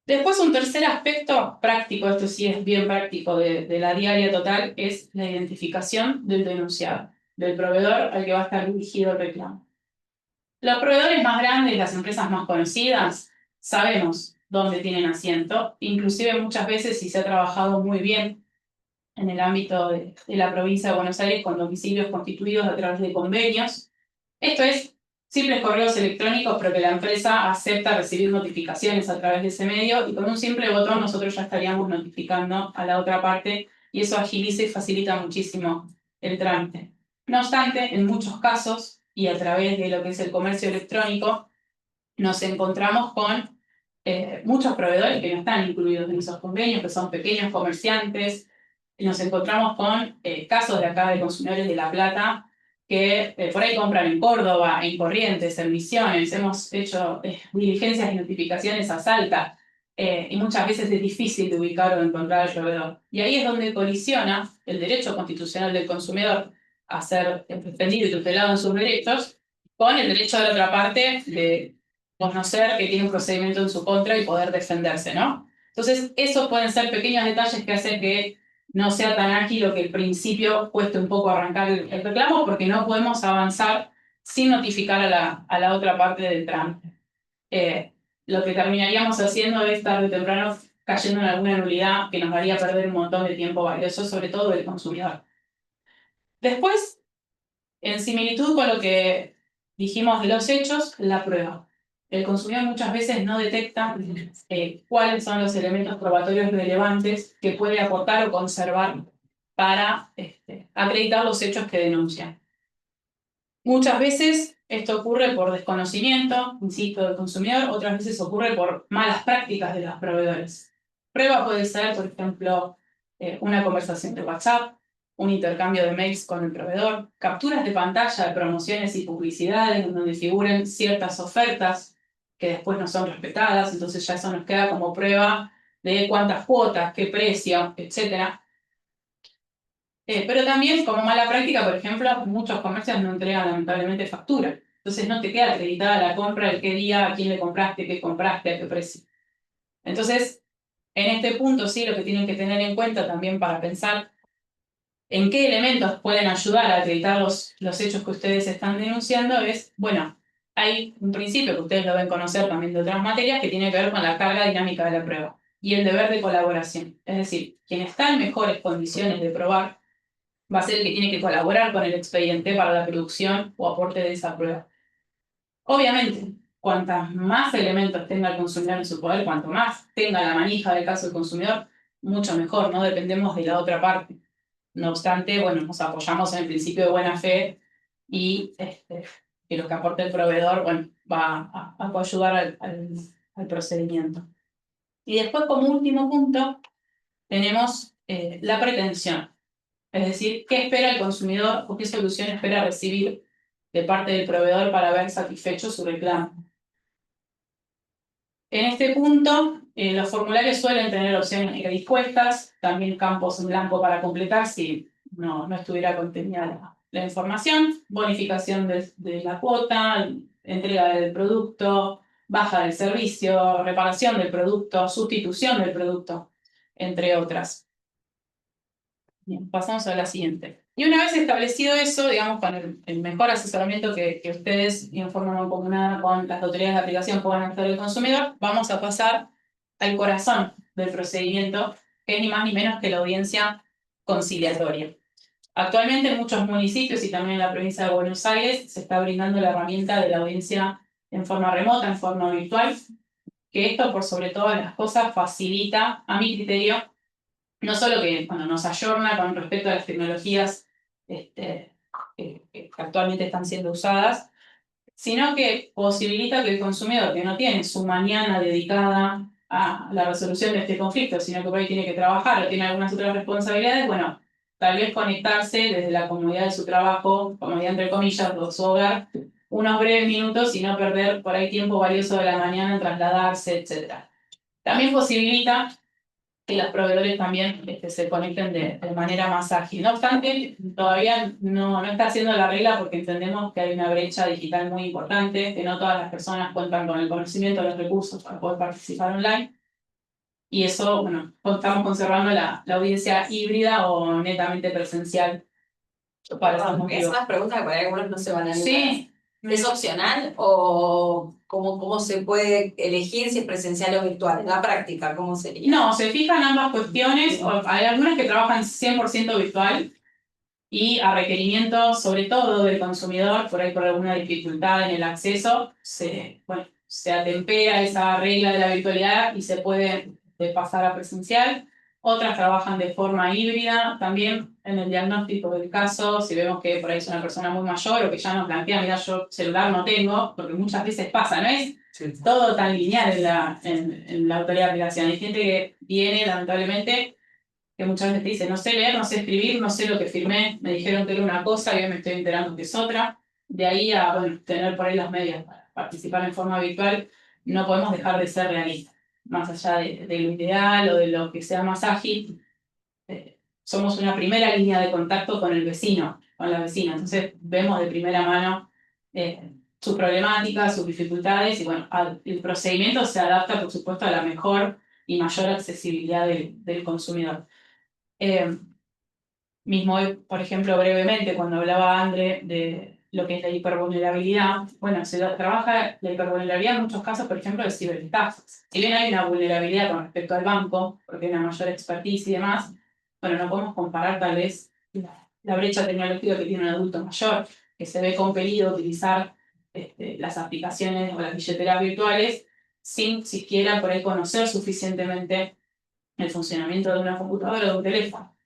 Después, un tercer aspecto práctico, esto sí es bien práctico de la diaria total, es la identificación del denunciado, del proveedor al que va a estar dirigido el reclamo. Los proveedores más grandes, las empresas más conocidas, sabemos dónde tienen asiento, inclusive muchas veces si se ha trabajado muy bien en el ámbito de la provincia de Buenos Aires con domicilios constituidos a través de convenios. Esto es simples correos electrónicos, pero que la empresa acepta recibir notificaciones a través de ese medio y con un simple botón nosotros ya estaríamos notificando a la otra parte y eso agiliza y facilita muchísimo el trámite. No obstante, en muchos casos y a través de lo que es el comercio electrónico, nos encontramos con muchos proveedores que no están incluidos en esos convenios, que son pequeños comerciantes. Nos encontramos con casos de acá de consumidores de La Plata que por ahí compran en Córdoba, en Corrientes, en Misiones. Hemos hecho diligencias y notificaciones a Salta y muchas veces es difícil de ubicar o encontrar al proveedor. Y ahí es donde colisiona el derecho constitucional del consumidor a ser defendido y tutelado en sus derechos con el derecho de la otra parte de conocer que tiene un procedimiento en su contra y poder defenderse, ¿no? Entonces, esos pueden ser pequeños detalles que hacen que no sea tan ágil o que al principio cueste un poco arrancar el reclamo, porque no podemos avanzar sin notificar a la otra parte del trámite. Lo que terminaríamos haciendo es tarde o temprano cayendo en alguna nulidad que nos haría perder un montón de tiempo valioso, sobre todo del consumidor. Después, en similitud con lo que dijimos de los hechos, la prueba. El consumidor muchas veces no detecta cuáles son los elementos probatorios relevantes que puede aportar o conservar para acreditar los hechos que denuncian. Muchas veces esto ocurre por desconocimiento, insisto, del consumidor, otras veces ocurre por malas prácticas de los proveedores. Prueba puede ser, por ejemplo, una conversación de WhatsApp, un intercambio de mails con el proveedor, capturas de pantalla de promociones y publicidades en donde figuren ciertas ofertas que después no son respetadas, entonces ya eso nos queda como prueba de cuántas cuotas, qué precio, etc. Pero también, como mala práctica, por ejemplo, muchos comercios no entregan lamentablemente factura. Entonces no te queda acreditada la compra, el qué día, a quién le compraste, a qué precio. Entonces, en este punto sí lo que tienen que tener en cuenta también para pensar en qué elementos pueden ayudar a acreditar los hechos que ustedes están denunciando es, bueno, hay un principio que ustedes lo ven conocer también de otras materias que tiene que ver con la carga dinámica de la prueba y el deber de colaboración. Es decir, quien está en mejores condiciones de probar va a ser el que tiene que colaborar con el expediente para la producción o aporte de esa prueba. Obviamente, cuantas más elementos tenga el consumidor en su poder, cuanto más tenga la manija del caso del consumidor, mucho mejor, no dependemos de la otra parte. No obstante, bueno, nos apoyamos en el principio de buena fe y que lo que aporte el proveedor, bueno, va a ayudar al procedimiento. Y después, como último punto, tenemos la pretensión. Es decir, ¿qué espera el consumidor o qué solución espera recibir de parte del proveedor para ver satisfecho su reclamo? En este punto, los formularios suelen tener opciones dispuestas, también campos en blanco para completar si no estuviera contenida la información, bonificación de la cuota, entrega del producto, baja del servicio, reparación del producto, sustitución del producto, entre otras. Bien, pasamos a la siguiente. Y una vez establecido eso, digamos, con el mejor asesoramiento que ustedes informan mancomunada con las autoridades de aplicación puedan hacer el consumidor, vamos a pasar al corazón del procedimiento, que es ni más ni menos que la audiencia conciliatoria. Actualmente en muchos municipios y también en la provincia de Buenos Aires se está brindando la herramienta de la audiencia en forma remota, en forma virtual, que esto por sobre todas las cosas facilita, a mi criterio, no solo que nos ayorna con respecto a las tecnologías que actualmente están siendo usadas, sino que posibilita que el consumidor que no tiene su mañana dedicada a la resolución de este conflicto, sino que por ahí tiene que trabajar o tiene algunas otras responsabilidades, bueno, tal vez conectarse desde la comodidad de su trabajo, comodidad entre comillas, de su hogar, unos breves minutos y no perder por ahí tiempo valioso de la mañana en trasladarse, etc. También posibilita que los proveedores también se conecten de manera más ágil. No obstante, todavía no está haciendo la regla porque entendemos que hay una brecha digital muy importante, que no todas las personas cuentan con el conocimiento, los recursos para poder participar online. Y eso, bueno, estamos conservando la audiencia híbrida o netamente presencial. Para esos Es motivos. una pregunta que por ahí algunos no se van a animar. Sí. ¿Es opcional o cómo se puede elegir si es presencial o virtual? En la práctica, ¿cómo sería? No, se fijan ambas cuestiones. Hay algunas que trabajan 100% virtual y a requerimiento, sobre todo del consumidor, por ahí por alguna dificultad en el acceso, se atempera esa regla de la virtualidad y se puede pasar a presencial. Otras trabajan de forma híbrida, también en el diagnóstico del caso, si vemos que por ahí es una persona muy mayor o que ya nos plantea, mira, yo celular no tengo, porque muchas veces pasa, no es todo tan lineal en la autoridad de aplicación. Hay gente que viene, lamentablemente, que muchas veces te dice, no sé leer, no sé escribir, no sé lo que firmé, me dijeron que era una cosa y hoy me estoy enterando que es otra. De ahí a tener por ahí los medios para participar en forma virtual, no podemos dejar de ser realistas. Más allá de lo ideal o de lo que sea más ágil, somos una primera línea de contacto con el vecino, con la vecina. Entonces vemos de primera mano sus problemáticas, sus dificultades y bueno, el procedimiento se adapta por supuesto a la mejor y mayor accesibilidad del consumidor. Mismo hoy, por ejemplo, brevemente, cuando hablaba André de lo que es la hipervulnerabilidad, bueno, se trabaja la hipervulnerabilidad en muchos casos, por ejemplo, de ciberestafas. Si bien hay una vulnerabilidad con respecto al banco, porque hay una mayor expertise y demás, bueno, no podemos comparar tal vez la brecha tecnológica que tiene un adulto mayor, que se ve compelido a utilizar las aplicaciones o las billeteras virtuales sin siquiera por ahí conocer suficientemente el funcionamiento de una computadora o de un teléfono.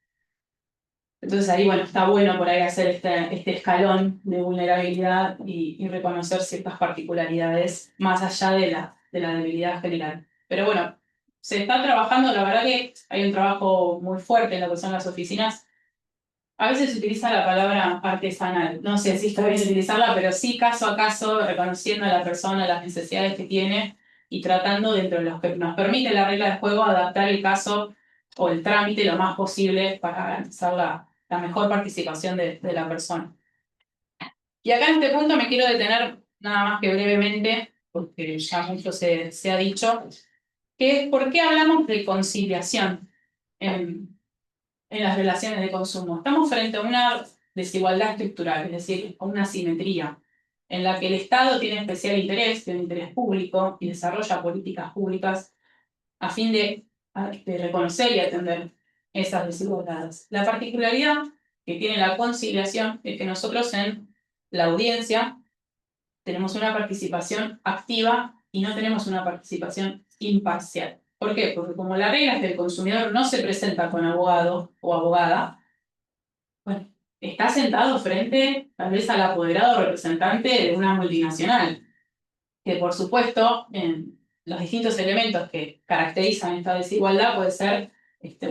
Entonces ahí, bueno, está bueno por ahí hacer este escalón de vulnerabilidad y reconocer ciertas particularidades más allá de la debilidad general. Pero bueno, se está trabajando, la verdad que hay un trabajo muy fuerte en lo que son las oficinas. A veces se utiliza la palabra artesanal, no sé si está bien utilizarla, pero sí caso a caso, reconociendo a la persona, las necesidades que tiene y tratando dentro de los que nos permite la regla de juego adaptar el caso o el trámite lo más posible para garantizar la mejor participación de la persona. Y acá en este punto me quiero detener nada más que brevemente, porque ya mucho se ha dicho, que es por qué hablamos de conciliación en las relaciones de consumo. Estamos frente a una desigualdad estructural, es decir, a una asimetría, en la que el Estado tiene especial interés, tiene interés público y desarrolla políticas públicas a fin de reconocer y atender esas desigualdades. La particularidad que tiene la conciliación es que nosotros en la audiencia tenemos una participación activa y no tenemos una participación imparcial. ¿Por qué? Porque como la regla es que el consumidor no se presenta con abogado o abogada, bueno, está sentado frente tal vez al apoderado representante de una multinacional, que por supuesto en los distintos elementos que caracterizan esta desigualdad puede ser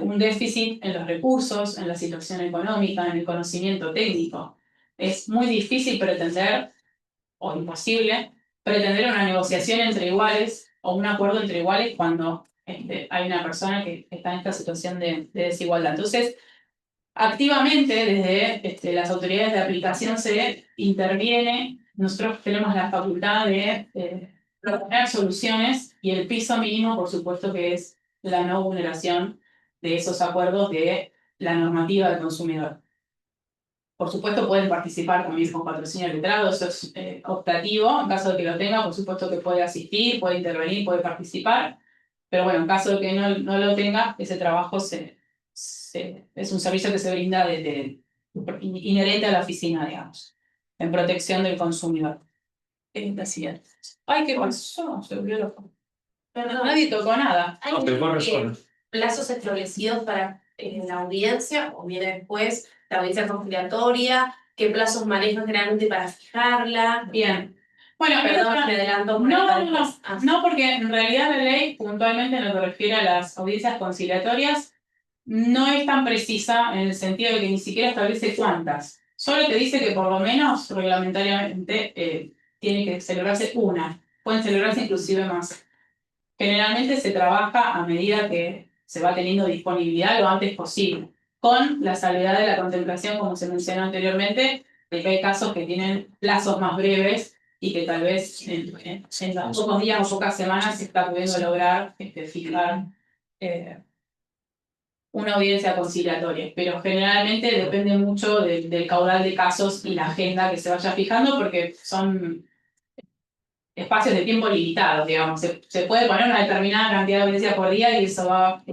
un déficit en los recursos, en la situación económica, en el conocimiento técnico. Es muy difícil pretender, o imposible, pretender una negociación entre iguales o un acuerdo entre iguales cuando hay una persona que está en esta situación de desigualdad. Entonces, activamente desde las autoridades de aplicación se interviene, nosotros tenemos la facultad de proponer soluciones y el piso mínimo, por supuesto, que es la no vulneración de esos acuerdos de la normativa del consumidor. Por supuesto, pueden participar también con patrocinio arbitrado, eso es optativo. En caso de que lo tenga, por supuesto que puede asistir, puede intervenir, puede participar. Pero bueno, en caso de que no lo tenga, ese trabajo es un servicio que se brinda inherente a la oficina, digamos, en protección del consumidor. La siguiente. Ay, ¿qué pasó? Se volvió loco. Perdón. Nadie tocó nada. No, pero vos resuelves. ¿Plazos establecidos para la audiencia o viene después la audiencia conciliatoria? ¿Qué plazos manejan generalmente para fijarla? Bien. Bueno, Perdón, me adelanto. No, porque en realidad la ley, puntualmente en lo que refiere a las audiencias conciliatorias, no es tan precisa en el sentido de que ni siquiera establece cuántas. Solo te dice que por lo menos reglamentariamente tiene que celebrarse una. Pueden celebrarse inclusive más. Generalmente se trabaja a medida que se va teniendo disponibilidad lo antes posible, con la salvedad de la contemplación, como se mencionó anteriormente, de que hay casos que tienen plazos más breves y que tal vez en los pocos días o pocas semanas se está pudiendo lograr fijar una audiencia conciliatoria, pero generalmente depende mucho del caudal de casos y la agenda que se vaya fijando, porque son espacios de tiempo limitados, digamos. Se puede poner una determinada cantidad de audiencias por día y eso va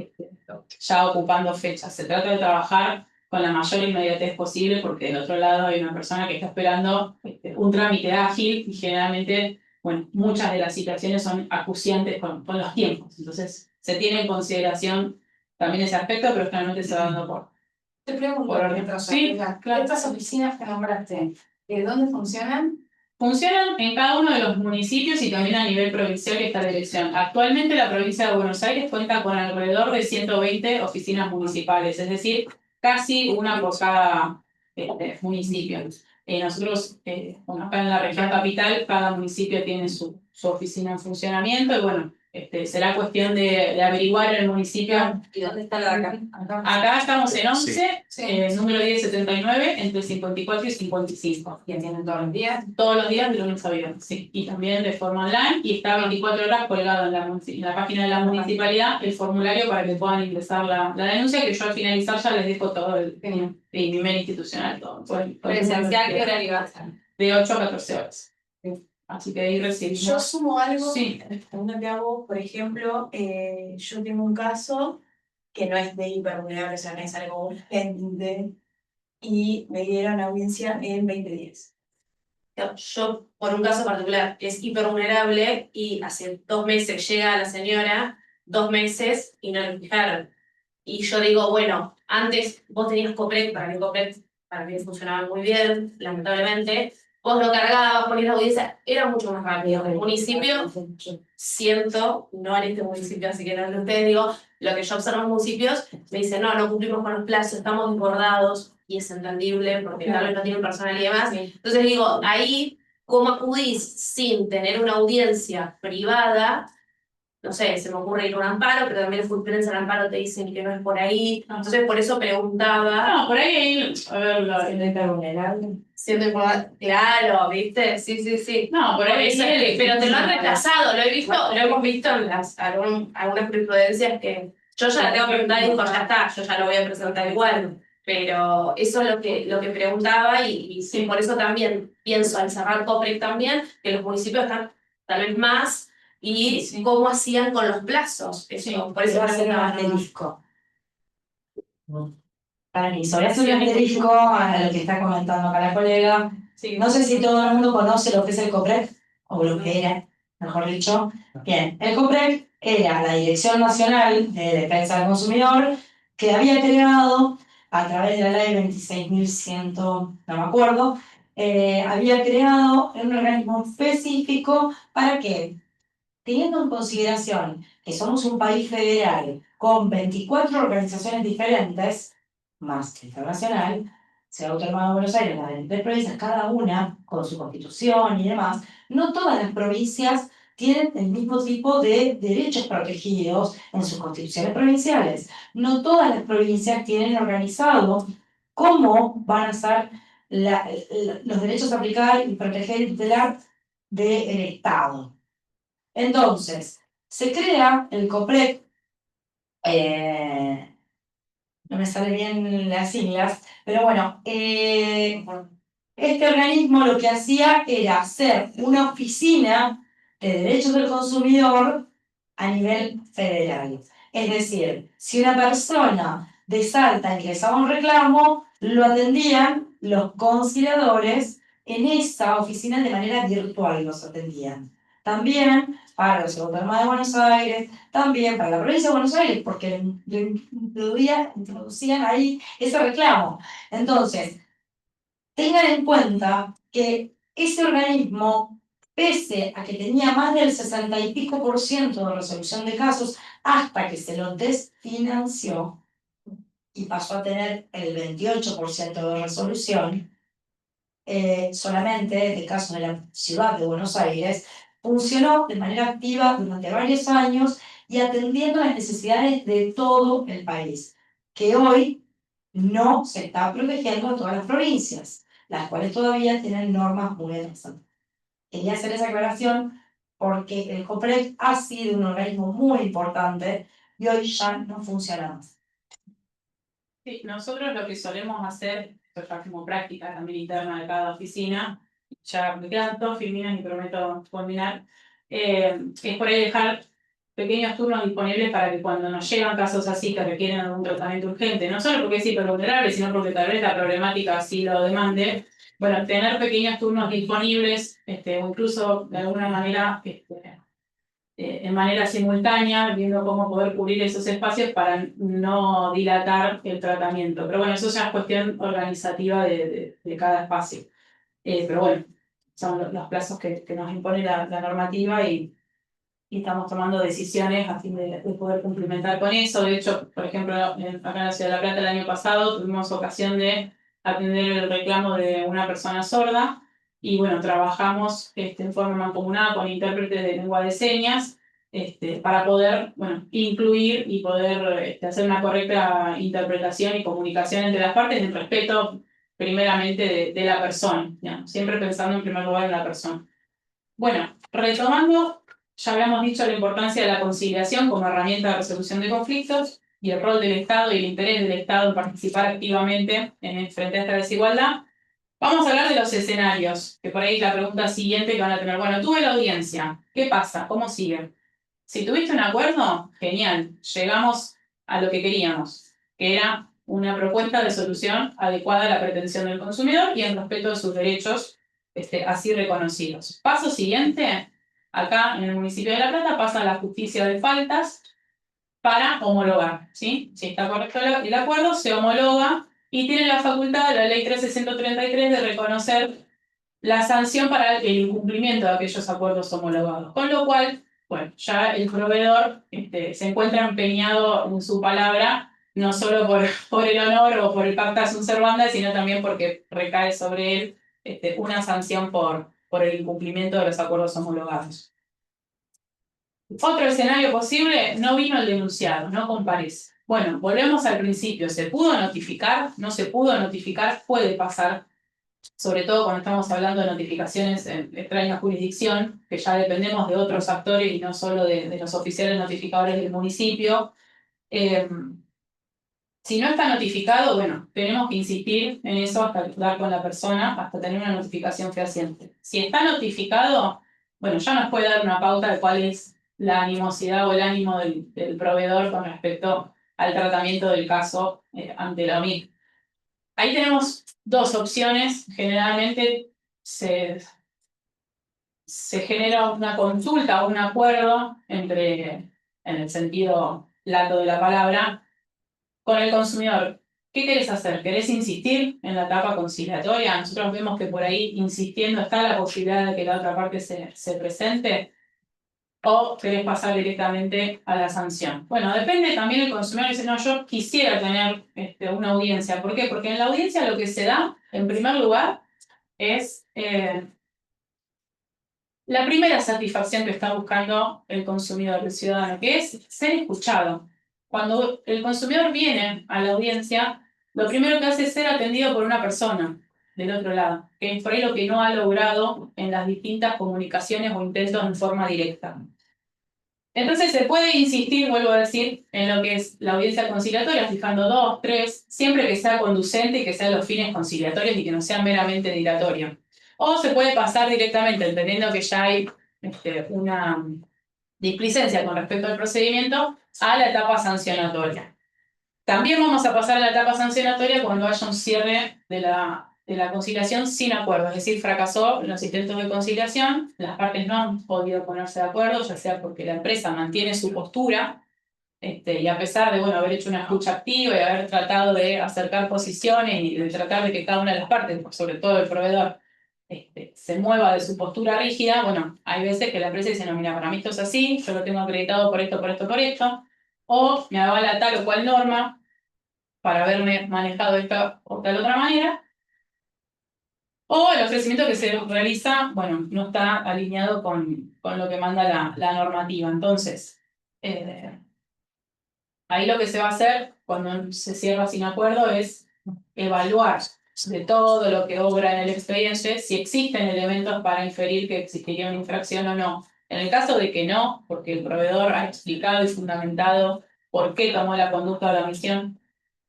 ya ocupando fechas. Se trata de trabajar con la mayor inmediatez posible porque del otro lado hay una persona que está esperando un trámite ágil y generalmente, bueno, muchas de las situaciones son acuciantes con los tiempos. Entonces, se tiene en consideración también ese aspecto, pero generalmente se va dando por... Te pregunto, Por orden. Sí, claro. estas oficinas que nombraste, ¿dónde funcionan? Funcionan en cada uno de los municipios y también a nivel provincial que está la dirección. Actualmente la provincia de Buenos Aires cuenta con alrededor de 120 oficinas municipales, es decir, casi una por cada municipio. Nosotros, bueno, acá en la región capital, cada municipio tiene su oficina en funcionamiento y bueno, será cuestión de averiguar en el municipio. ¿Y dónde está la de acá? Acá estamos en 11, Sí. número 1079, entre 54 y 55. ¿Y atienden todos los días? Todos los días de lunes a viernes, sí. Y también de forma online, y está 24 horas colgado en la página de la municipalidad el formulario para que puedan ingresar la denuncia, que yo al finalizar ya les dejo todo el email institucional, todo. Presencial, ¿qué horario va a ser? De 8 a 14 horas. Así que ahí recibimos. Yo sumo algo, Sí. una que hago, por ejemplo, yo tengo un caso que no es de hipervulnerable, o sea, no es algo urgente, y me dieron audiencia en 2010. Yo, por un caso particular, es hipervulnerable y hace 2 meses llega la señora, 2 meses y no le fijaron. Y yo digo, bueno, antes vos tenías Coprec, para mí funcionaba muy bien, lamentablemente. Vos lo cargabas, ponías la audiencia, era mucho más rápido. El municipio, siento, no en este municipio, así que no en ustedes, digo, lo que yo observo en municipios, me dicen, no cumplimos con los plazos, estamos desbordados, y es entendible, porque tal vez no tienen personal y demás. Entonces digo, ahí, ¿cómo acudís sin tener una audiencia privada? No sé, se me ocurre ir a un amparo, pero también el jurisprudencia del amparo te dicen que no es por ahí. Entonces, por eso preguntaba. No, por ahí, a ver, Siendo importante. Claro, ¿viste? Sí. no, por ahí. Pero te lo han rechazado, lo hemos visto en algunas jurisprudencias que yo ya la tengo preguntada y digo, ya está, yo ya lo voy a presentar igual. Pero eso es lo que preguntaba y sí, por eso también pienso al cerrar Coprec también, que los municipios están tal vez más y cómo hacían con los plazos. Eso, por eso va a ser un preguntaba. asterisco. Para mí, sobre hacer un asterisco a lo que está comentando acá la colega. Sí. No sé si todo el mundo conoce lo que es el COPREC, o lo que era, mejor dicho. Bien, el COPREC era la Dirección Nacional de Defensa del Consumidor, que había creado, a través de la ley 26.100, no me acuerdo, había creado un organismo específico para que, teniendo en consideración que somos un país federal con 24 organizaciones diferentes, más internacional, Ciudad Autónoma de Buenos Aires, las 23 provincias, cada una con su constitución y demás, no todas las provincias tienen el mismo tipo de derechos protegidos en sus constituciones provinciales. No todas las provincias tienen organizado cómo van a ser los derechos a aplicar y proteger y tutelar del Estado. Entonces, se crea el COPREC, no me salen bien las siglas, pero bueno, este organismo lo que hacía era ser una oficina de derechos del consumidor a nivel federal. Es decir, si una persona de Salta ingresaba un reclamo, lo atendían los conciliadores en esa oficina de manera virtual, los atendían. También para la Ciudad Autónoma de Buenos Aires, también para la provincia de Buenos Aires, porque introducían ahí ese reclamo. Entonces, tengan en cuenta que ese organismo, pese a que tenía más del 60 y pico por ciento de resolución de casos, hasta que se lo desfinanció y pasó a tener el 28% de resolución, solamente de casos de la ciudad de Buenos Aires, funcionó de manera activa durante varios años y atendiendo las necesidades de todo el país, que hoy no se está protegiendo a todas las provincias, las cuales todavía tienen normas muy atrasadas. Quería hacer esa aclaración porque el COPREC ha sido un organismo muy importante y hoy ya no funciona más. Sí, nosotros lo que solemos hacer, esto ya como práctica también interna de cada oficina, ya me quedan 2 filminas y prometo culminar, es por ahí dejar pequeños turnos disponibles para que cuando nos llegan casos así que requieren algún tratamiento urgente, no solo porque es hipervulnerable, sino porque tal vez la problemática así lo demande, bueno, tener pequeños turnos disponibles, o incluso de alguna manera, en manera simultánea, viendo cómo poder cubrir esos espacios para no dilatar el tratamiento. Pero bueno, eso ya es cuestión organizativa de cada espacio. Pero bueno, son los plazos que nos impone la normativa y estamos tomando decisiones a fin de poder cumplimentar con eso. De hecho, por ejemplo, acá en la Ciudad de La Plata el año pasado tuvimos ocasión de atender el reclamo de una persona sorda y bueno, trabajamos en forma mancomunada con intérprete de lengua de señas para poder, bueno, incluir y poder hacer una correcta interpretación y comunicación entre las partes en respeto primeramente de la persona, digamos, siempre pensando en primer lugar en la persona. Bueno, retomando, ya habíamos dicho la importancia de la conciliación como herramienta de resolución de conflictos y el rol del Estado y el interés del Estado en participar activamente frente a esta desigualdad. Vamos a hablar de los escenarios, que por ahí es la pregunta siguiente que van a tener. Bueno, tuve la audiencia, ¿qué pasa? ¿Cómo sigue? Si tuviste un acuerdo, genial, llegamos a lo que queríamos, que era una propuesta de solución adecuada a la pretensión del consumidor y en respeto de sus derechos así reconocidos. Paso siguiente, acá en el municipio de La Plata pasa la justicia de faltas para homologar, ¿sí? Si está correcto el acuerdo, se homologa y tiene la facultad de la ley 13133 de reconocer la sanción para el incumplimiento de aquellos acuerdos homologados. Con lo cual, bueno, ya el proveedor se encuentra empeñado en su palabra, no solo por el honor o por el pacta sunt servanda, sino también porque recae sobre él una sanción por el incumplimiento de los acuerdos homologados. Otro escenario posible, no vino el denunciado, no comparece. Bueno, volvemos al principio, ¿se pudo notificar? ¿No se pudo notificar? Puede pasar, sobre todo cuando estamos hablando de notificaciones en extraña jurisdicción, que ya dependemos de otros actores y no solo de los oficiales notificadores del municipio. Si no está notificado, bueno, tenemos que insistir en eso hasta dar con la persona, hasta tener una notificación fehaciente. Si está notificado, bueno, ya nos puede dar una pauta de cuál es la animosidad o el ánimo del proveedor con respecto al tratamiento del caso ante la OMIC. Ahí tenemos dos opciones. Generalmente se genera una consulta o un acuerdo en el sentido lato de la palabra, con el consumidor. ¿Qué querés hacer? ¿Querés insistir en la etapa conciliatoria? Nosotros vemos que por ahí, insistiendo, está la posibilidad de que la otra parte se presente. ¿O querés pasar directamente a la sanción? Bueno, depende también el consumidor. Dice, no, yo quisiera tener una audiencia. ¿Por qué? Porque en la audiencia lo que se da, en primer lugar, es la primera satisfacción que está buscando el consumidor, el ciudadano, que es ser escuchado. Cuando el consumidor viene a la audiencia, lo primero que hace es ser atendido por una persona del otro lado, que es por ahí lo que no ha logrado en las distintas comunicaciones o intentos en forma directa. Entonces se puede insistir, vuelvo a decir, en lo que es la audiencia conciliatoria, fijando 2, 3, siempre que sea conducente y que sean los fines conciliatorios y que no sean meramente dilatorios. O se puede pasar directamente, entendiendo que ya hay una displicencia con respecto al procedimiento, a la etapa sancionatoria. También vamos a pasar a la etapa sancionatoria cuando haya un cierre de la conciliación sin acuerdo, es decir, fracasó los intentos de conciliación, las partes no han podido ponerse de acuerdo, ya sea porque la empresa mantiene su postura, y a pesar de haber hecho una escucha activa y haber tratado de acercar posiciones y de tratar de que cada una de las partes, sobre todo el proveedor, se mueva de su postura rígida, bueno, hay veces que la empresa dice, no, mira, para mí esto es así, yo lo tengo acreditado por esto, por esto, por esto, o me avala tal o cual norma para haberme manejado esta o tal otra manera, o el ofrecimiento que se realiza, bueno, no está alineado con lo que manda la normativa. Entonces, ahí lo que se va a hacer cuando se cierra sin acuerdo es evaluar de todo lo que obra en el expediente si existen elementos para inferir que existiría una infracción o no. En el caso de que no, porque el proveedor ha explicado y fundamentado por qué tomó la conducta o la omisión,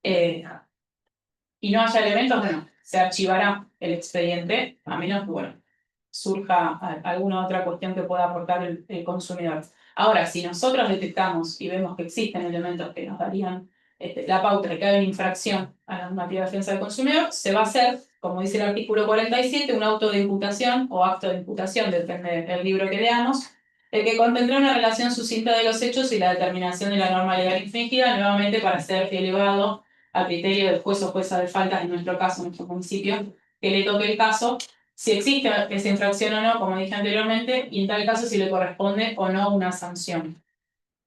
y no haya elementos, bueno, se archivará el expediente, a menos que surja alguna otra cuestión que pueda aportar el consumidor. Ahora, si nosotros detectamos y vemos que existen elementos que nos darían la pauta de que hay una infracción a la normativa de defensa del consumidor, se va a hacer, como dice el artículo 47, un auto de imputación o acto de imputación, depende del libro que leamos, el que contendrá una relación sucinta de los hechos y la determinación de la norma legal infringida, nuevamente para ser elevado a criterio del juez o jueza de faltas, en nuestro caso, en nuestro municipio, que le toque el caso, si existe esa infracción o no, como dije anteriormente, y en tal caso si le corresponde o no una sanción.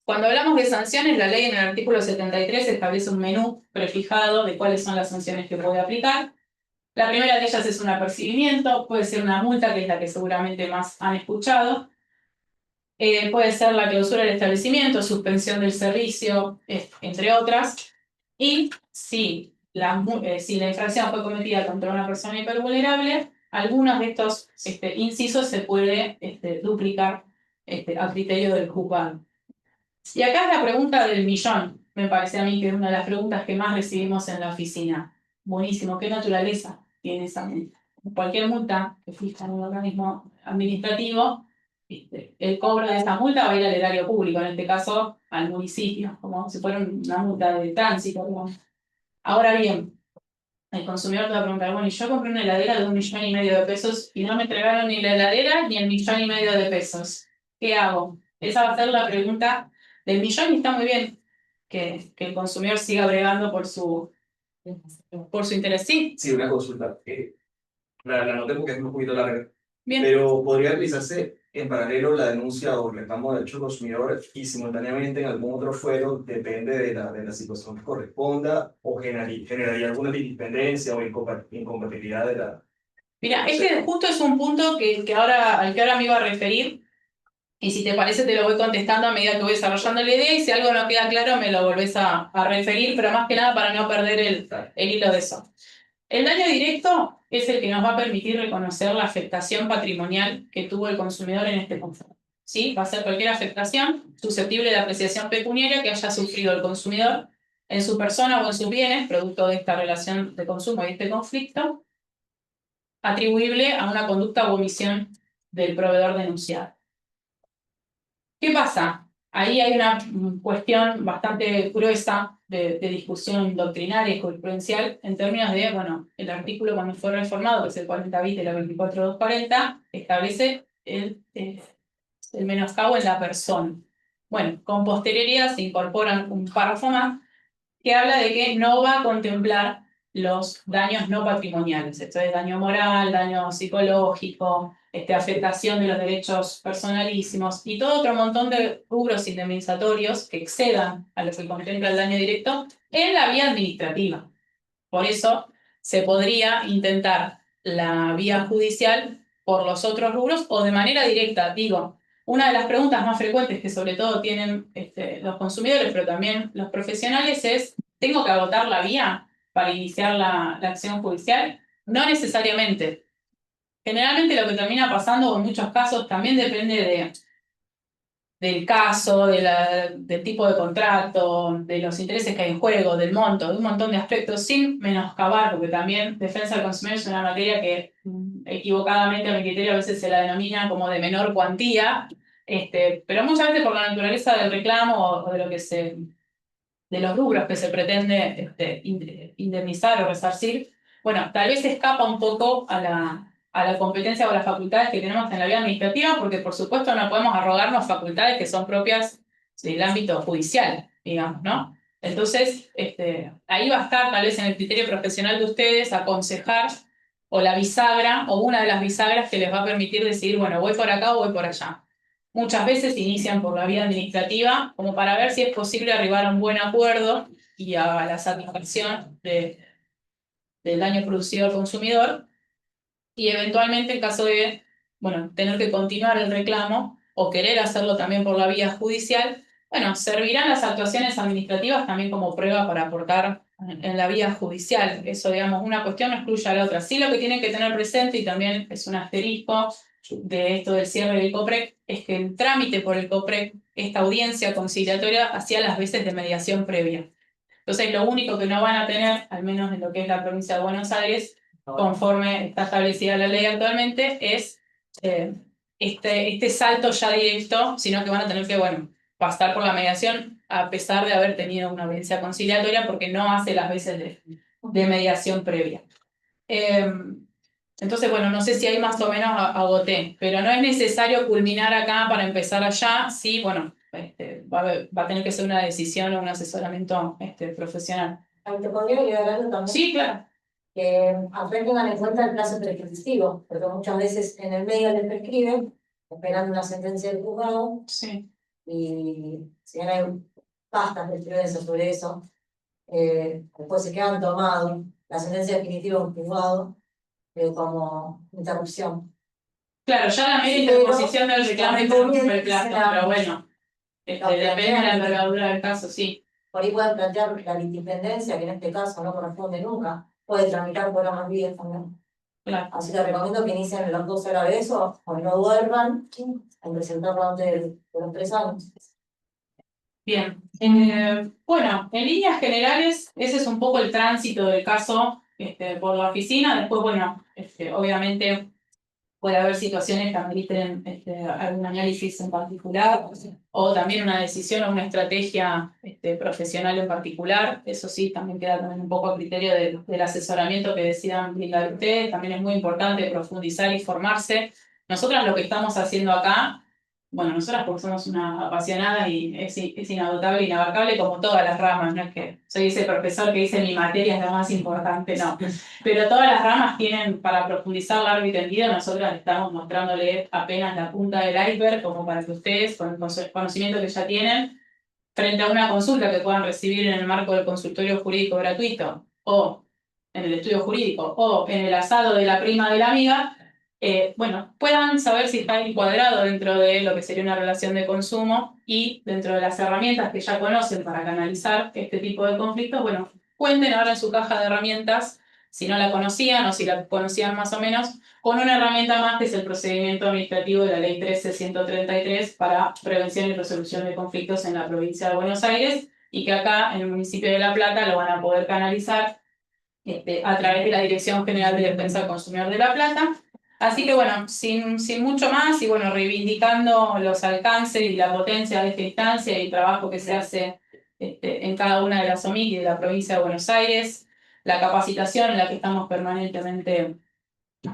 Cuando hablamos de sanciones, la ley en el artículo 73 establece un menú prefijado de cuáles son las sanciones que puede aplicar. La primera de ellas es un apercibimiento, puede ser una multa, que es la que seguramente más han escuchado. Puede ser la clausura del establecimiento, suspensión del servicio, entre otras. Y si si la infracción fue cometida contra una persona hipervulnerable, algunos de estos incisos se puede duplicar a criterio del juzgado. Y acá es la pregunta del millón, me parece a mí que es una de las preguntas que más recibimos en la oficina. Buenísimo, ¿qué naturaleza tiene esa multa? Cualquier multa que fija en un organismo administrativo, el cobro de esa multa va a ir al erario público, en este caso al municipio, como si fuera una multa de tránsito. Ahora bien, el consumidor te va a preguntar, bueno, y yo compré una heladera de 1,5 millones de pesos y no me entregaron ni la heladera ni el 1,5 millones de pesos. ¿Qué hago? Esa va a ser la pregunta del millón y está muy bien que el consumidor siga bregando por su interés. Sí, Sí, una consulta. La noté porque es un poquito larga. bien. Pero podría realizarse en paralelo la denuncia o reclamo de derechos del consumidor y simultáneamente en algún otro fuero, depende de la situación que corresponda, o generaría alguna independencia o incompatibilidad de la... Mira, este justo es un punto al que ahora me iba a referir. Y si te parece, te lo voy contestando a medida que voy desarrollando la idea y si algo no queda claro, me lo volvés a referir, pero más que nada para no perder el hilo de eso. El daño directo es el que nos va a permitir reconocer la afectación patrimonial que tuvo el consumidor en este conflicto. ¿Sí? Va a ser cualquier afectación susceptible de apreciación pecuniaria que haya sufrido el consumidor en su persona o en sus bienes, producto de esta relación de consumo y este conflicto, atribuible a una conducta o omisión del proveedor denunciado. ¿Qué pasa? Ahí hay una cuestión bastante gruesa de discusión doctrinaria y jurisprudencial en términos de, bueno, el artículo cuando fue reformado, que es el 40 bis de la 24240, establece el menoscabo en la persona. Bueno, con posterioridad se incorporan un párrafo más que habla de que no va a contemplar los daños no patrimoniales. Esto es daño moral, daño psicológico, afectación de los derechos personalísimos y todo otro montón de rubros indemnizatorios que excedan a lo que contempla el daño directo en la vía administrativa. Por eso se podría intentar la vía judicial por los otros rubros o de manera directa. Digo, una de las preguntas más frecuentes que sobre todo tienen los consumidores, pero también los profesionales es, ¿tengo que agotar la vía para iniciar la acción judicial? No necesariamente. Generalmente lo que termina pasando, o en muchos casos, también depende del caso, del tipo de contrato, de los intereses que hay en juego, del monto, de un montón de aspectos, sin menoscabar, porque también defensa del consumidor es una materia que equivocadamente a mi criterio a veces se la denomina como de menor cuantía, pero muchas veces por la naturaleza del reclamo o de los rubros que se pretende indemnizar o resarcir, bueno, tal vez escapa un poco a la competencia o a las facultades que tenemos en la vía administrativa, porque por supuesto no podemos arrogarnos facultades que son propias del ámbito judicial, digamos, ¿no? Entonces, ahí va a estar tal vez en el criterio profesional de ustedes aconsejar o la bisagra o una de las bisagras que les va a permitir decidir, bueno, voy por acá o voy por allá. Muchas veces inician por la vía administrativa como para ver si es posible arribar a un buen acuerdo y a la satisfacción del daño producido al consumidor y eventualmente en caso de tener que continuar el reclamo o querer hacerlo también por la vía judicial, servirán las actuaciones administrativas también como prueba para aportar en la vía judicial. Eso, digamos, una cuestión no excluye a la otra. Sí, lo que tienen que tener presente, y también es un asterisco de esto del cierre del COPREC, es que el trámite por el COPREC, esta audiencia conciliatoria, hacía las veces de mediación previa. Entonces, lo único que no van a tener, al menos en lo que es la provincia de Buenos Aires, conforme está establecida la ley actualmente, es este salto ya directo, sino que van a tener que, pasar por la mediación a pesar de haber tenido una audiencia conciliatoria, porque no hace las veces de mediación previa. Entonces, no sé si ahí más o menos agoté, pero no es necesario culminar acá para empezar allá. Sí, va a tener que ser una decisión o un asesoramiento profesional. ¿Te podría agregar algo también? Sí, claro. Que tengan en cuenta el plazo prescriptivo, porque muchas veces en el medio les prescriben, esperando una sentencia del juzgado, Sí. y si no hay pastas de jurisprudencia sobre eso, después se quedan tomados la sentencia definitiva del juzgado como interrupción. Claro, ya la mera interposición del reclamo interrumpe el plazo, pero bueno, depende de la envergadura del caso, sí. Por ahí pueden plantear la litipendencia, que en este caso no corresponde nunca, puede tramitar por ambas vías también. Claro. Así que recomiendo que inicien los 2 horas de eso, o no duerman, en presentarlo antes de los 3 años. Bien, bueno, en líneas generales, ese es un poco el tránsito del caso por la oficina. Después, bueno, obviamente puede haber situaciones que ameriten algún análisis en particular, o también una decisión o una estrategia profesional en particular. Eso sí, también queda también un poco a criterio del asesoramiento que decidan brindar ustedes. También es muy importante profundizar y formarse. Nosotras lo que estamos haciendo acá, bueno, nosotras porque somos una apasionada y es inagotable, inabarcable como todas las ramas, no es que soy ese profesor que dice mi materia es la más importante, no. Pero todas las ramas tienen, para profundizar largo y tendido, nosotras estamos mostrándole apenas la punta del iceberg, como para que ustedes, con el conocimiento que ya tienen, frente a una consulta que puedan recibir en el marco del consultorio jurídico gratuito, o en el estudio jurídico, o en el asado de la prima de la amiga, bueno, puedan saber si está encuadrado dentro de lo que sería una relación de consumo y dentro de las herramientas que ya conocen para canalizar este tipo de conflictos, bueno, cuenten ahora en su caja de herramientas, si no la conocían o si la conocían más o menos, con una herramienta más que es el procedimiento administrativo de la Ley 13.133 para prevención y resolución de conflictos en la provincia de Buenos Aires, y que acá en el municipio de La Plata lo van a poder canalizar a través de la Dirección General de Defensa del Consumidor de La Plata. Así que bueno, sin mucho más y bueno, reivindicando los alcances y la potencia de esta instancia y el trabajo que se hace en cada una de las OMIC y de la provincia de Buenos Aires, la capacitación en la que estamos permanentemente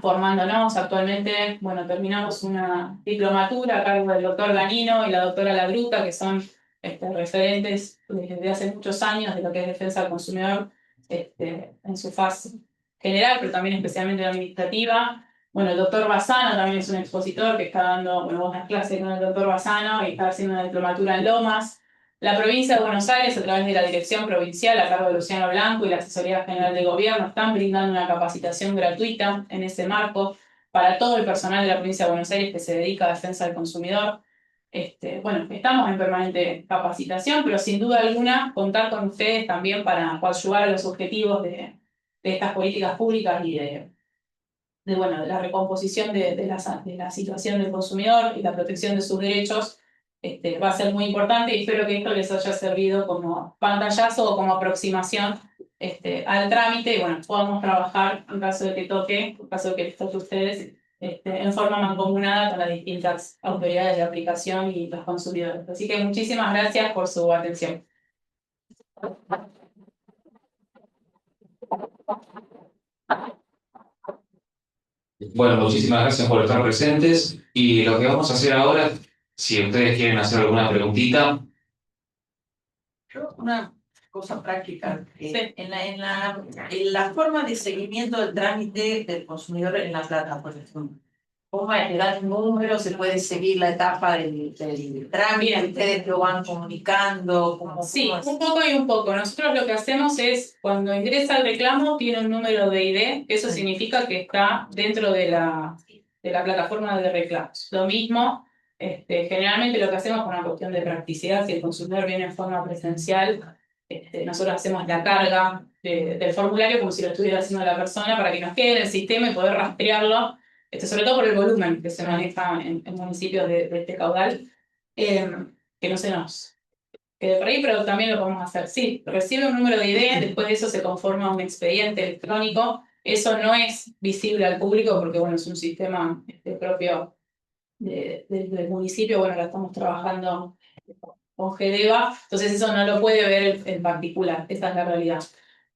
formándonos. Actualmente, bueno, terminamos una diplomatura a cargo del doctor Ganino y la doctora Lagruta, que son referentes desde hace muchos años de lo que es defensa del consumidor en su fase general, pero también especialmente la administrativa. Bueno, el doctor Bassano también es un expositor que está dando, bueno, unas clases con el doctor Bassano y está haciendo una diplomatura en Lomas. La provincia de Buenos Aires, a través de la Dirección Provincial, a cargo de Luciano Blanco y la Asesoría General de Gobierno, están brindando una capacitación gratuita en ese marco para todo el personal de la provincia de Buenos Aires que se dedica a defensa del consumidor. Bueno, estamos en permanente capacitación, pero sin duda alguna contar con ustedes también para ayudar a los objetivos de estas políticas públicas y de la recomposición de la situación del consumidor y la protección de sus derechos. Va a ser muy importante y espero que esto les haya servido como pantallazo o como aproximación al trámite y bueno, podamos trabajar en caso de que toque, en caso de que les toque a ustedes, en forma mancomunada con las distintas autoridades de aplicación y los consumidores. Así que muchísimas gracias por su atención. Bueno, muchísimas gracias por estar presentes y lo que vamos a hacer ahora, si ustedes quieren hacer alguna preguntita. Yo una cosa práctica, Sí. en la forma de seguimiento del trámite del consumidor en La Plata, por ejemplo, ¿cómo va a llegar el número? ¿Se puede seguir la etapa del trámite? Bien. ¿Ustedes lo van comunicando? Sí, ¿Cómo es? un poco y un poco. Nosotros lo que hacemos es, cuando ingresa el reclamo, tiene un número de ID, eso significa que está dentro de la plataforma de reclamos. Lo mismo, generalmente lo que hacemos por una cuestión de practicidad, si el consumidor viene en forma presencial, nosotros hacemos la carga del formulario como si lo estuviera haciendo la persona para que nos quede en el sistema y poder rastrearlo, sobre todo por el volumen que se maneja en municipios de este caudal, que no se nos quede por ahí, pero también lo podemos hacer. Sí, recibe un número de ID, después de eso se conforma un expediente electrónico. Eso no es visible al público porque bueno, es un sistema propio del municipio. Bueno, la estamos trabajando con GEDEVA, entonces eso no lo puede ver en particular, esa es la realidad.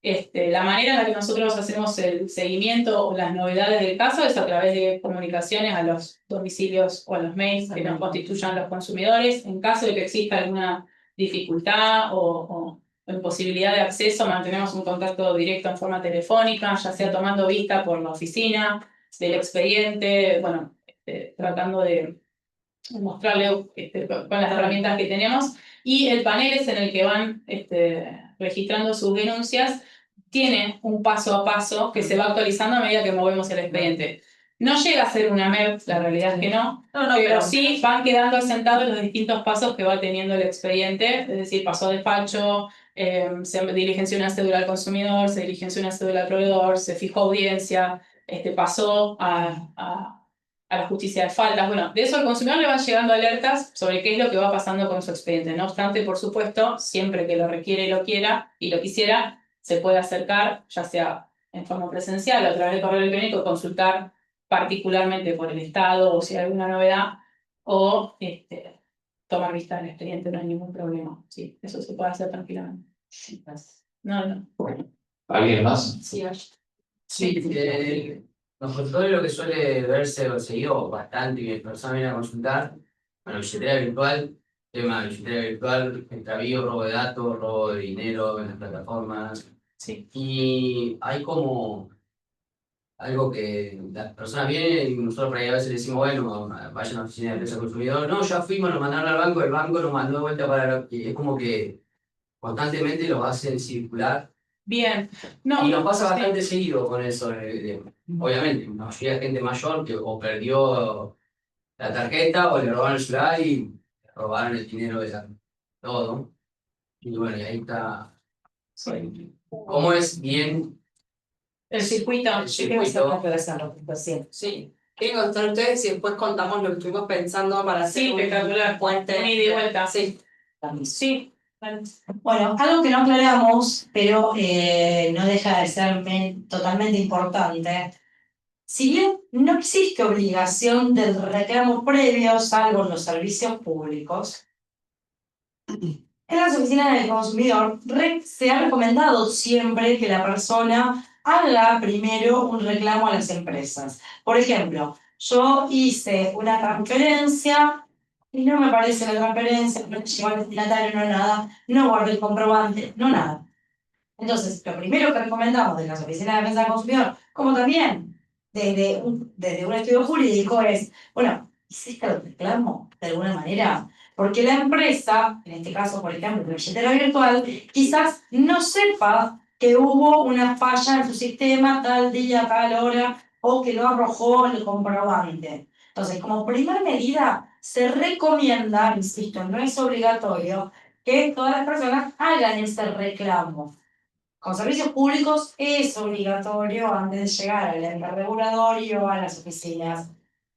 La manera en la que nosotros hacemos el seguimiento o las novedades del caso es a través de comunicaciones a los domicilios o a los mails que nos constituyan los consumidores. En caso de que exista alguna dificultad o imposibilidad de acceso, mantenemos un contacto directo en forma telefónica, ya sea tomando vista por la oficina del expediente, bueno, tratando de mostrarle con las herramientas que tenemos, y el panel es en el que van registrando sus denuncias, tiene un paso a paso que se va actualizando a medida que movemos el expediente. No llega a ser una MEP, la realidad es que no, pero sí van quedando asentados los distintos pasos que va teniendo el expediente, es decir, pasó a despacho, se diligenció una cédula al consumidor, se diligenció una cédula al proveedor, se fijó audiencia, pasó a la justicia de faltas. Bueno, de eso al consumidor le van llegando alertas sobre qué es lo que va pasando con su expediente. No obstante, por supuesto, siempre que lo requiere y lo quiera y lo quisiera, se puede acercar, ya sea en forma presencial o a través del correo electrónico, consultar particularmente por el estado o si hay alguna novedad, o tomar vista del expediente, no hay ningún problema. Sí, eso se puede hacer tranquilamente. No. ¿Alguien más? Sí, Sí, los consultorios lo que suele verse o seguido bastante y personas vienen a consultar, bueno, billetera virtual, tema de billetera virtual, extravío, robo de datos, robo de dinero en las plataformas. Sí. Y hay como algo que las personas vienen y nosotros por ahí a veces le decimos, bueno, vayan a la oficina de defensa del consumidor. No, ya fuimos, nos mandaron al banco, el banco nos mandó de vuelta para... Y es como que constantemente los hacen circular. Bien. No, y nos pasa bastante seguido con eso. Obviamente, la mayoría de gente mayor que o perdió la tarjeta o le robaron el celular y le robaron el dinero de todo. Y bueno, y ahí está. ¿Cómo es bien el circuito? el circuito? Sí. ¿Quieren contar ustedes y después contamos lo que estuvimos pensando para hacer Sí, espectacular. puente? Un ida y vuelta. Sí. Sí. Bueno, algo que no aclaramos, pero no deja de ser totalmente importante. Si bien no existe obligación del reclamo previo, salvo en los servicios públicos, en las oficinas del consumidor se ha recomendado siempre que la persona haga primero un reclamo a las empresas. Por ejemplo, yo hice una transferencia y no me parece la transferencia, no llegó al destinatario, no nada, no guardé el comprobante, no nada. Entonces, lo primero que recomendamos de las oficinas de defensa del consumidor, como también desde un estudio jurídico, es, bueno, ¿hiciste el reclamo de alguna manera? Porque la empresa, en este caso, por ejemplo, la billetera virtual, quizás no sepa que hubo una falla en su sistema tal día, tal hora, o que no arrojó el comprobante. Entonces, como primera medida, se recomienda, insisto, no es obligatorio, que todas las personas hagan ese reclamo. Con servicios públicos es obligatorio antes de llegar al ente regulador o a las oficinas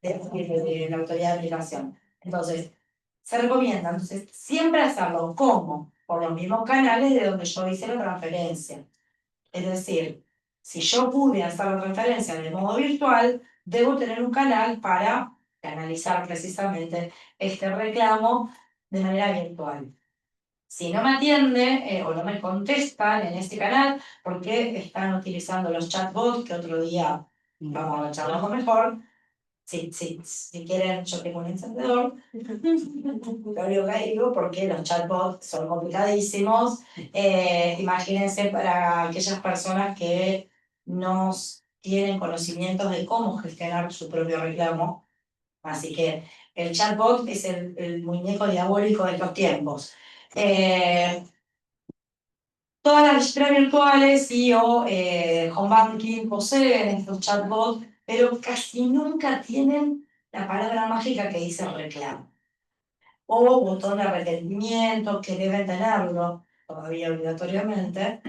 de la autoridad de aplicación. Entonces, se recomienda siempre hacerlo como por los mismos canales de donde yo hice la transferencia. Es decir, si yo pude hacer la transferencia de modo virtual, debo tener un canal para canalizar precisamente este reclamo de manera virtual. Si no me atiende o no me contestan en este canal porque están utilizando los chatbots, que otro día vamos a charlarlo mejor. Si quieren, yo tengo un encendedor. Lo único que digo, porque los chatbots son complicadísimos. Imagínense para aquellas personas que no tienen conocimientos de cómo gestionar su propio reclamo. Así que el chatbot es el muñeco diabólico de los tiempos. Todas las billeteras virtuales y home banking poseen estos chatbots, pero casi nunca tienen la palabra mágica que dice reclamo. O botón de arrepentimiento, que deben tenerlo todavía obligatoriamente.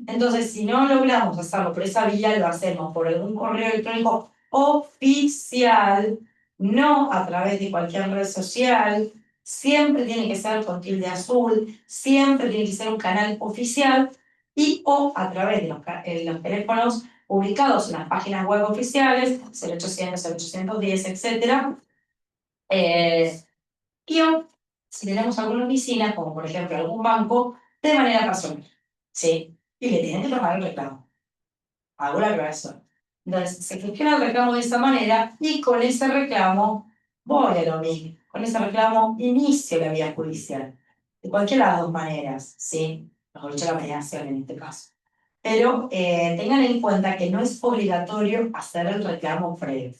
Entonces, si no logramos hacerlo por esa vía, lo hacemos por algún correo electrónico oficial, no a través de cualquier red social. Siempre tiene que ser con tilde azul, siempre tiene que ser un canal oficial y o a través de los teléfonos ubicados en las páginas web oficiales, 0800, 0810, etc. Y o, si tenemos alguna oficina, como por ejemplo algún banco, de manera personal, ¿sí? Y le tienen que tomar el reclamo. Hago la aclaración. Entonces, se gestiona el reclamo de esa manera y con ese reclamo voy a lo mismo. Con ese reclamo inicio la vía judicial. De cualquiera de las dos maneras, ¿sí? Mejor dicho, la mediación en este caso. Pero tengan en cuenta que no es obligatorio hacer el reclamo previo.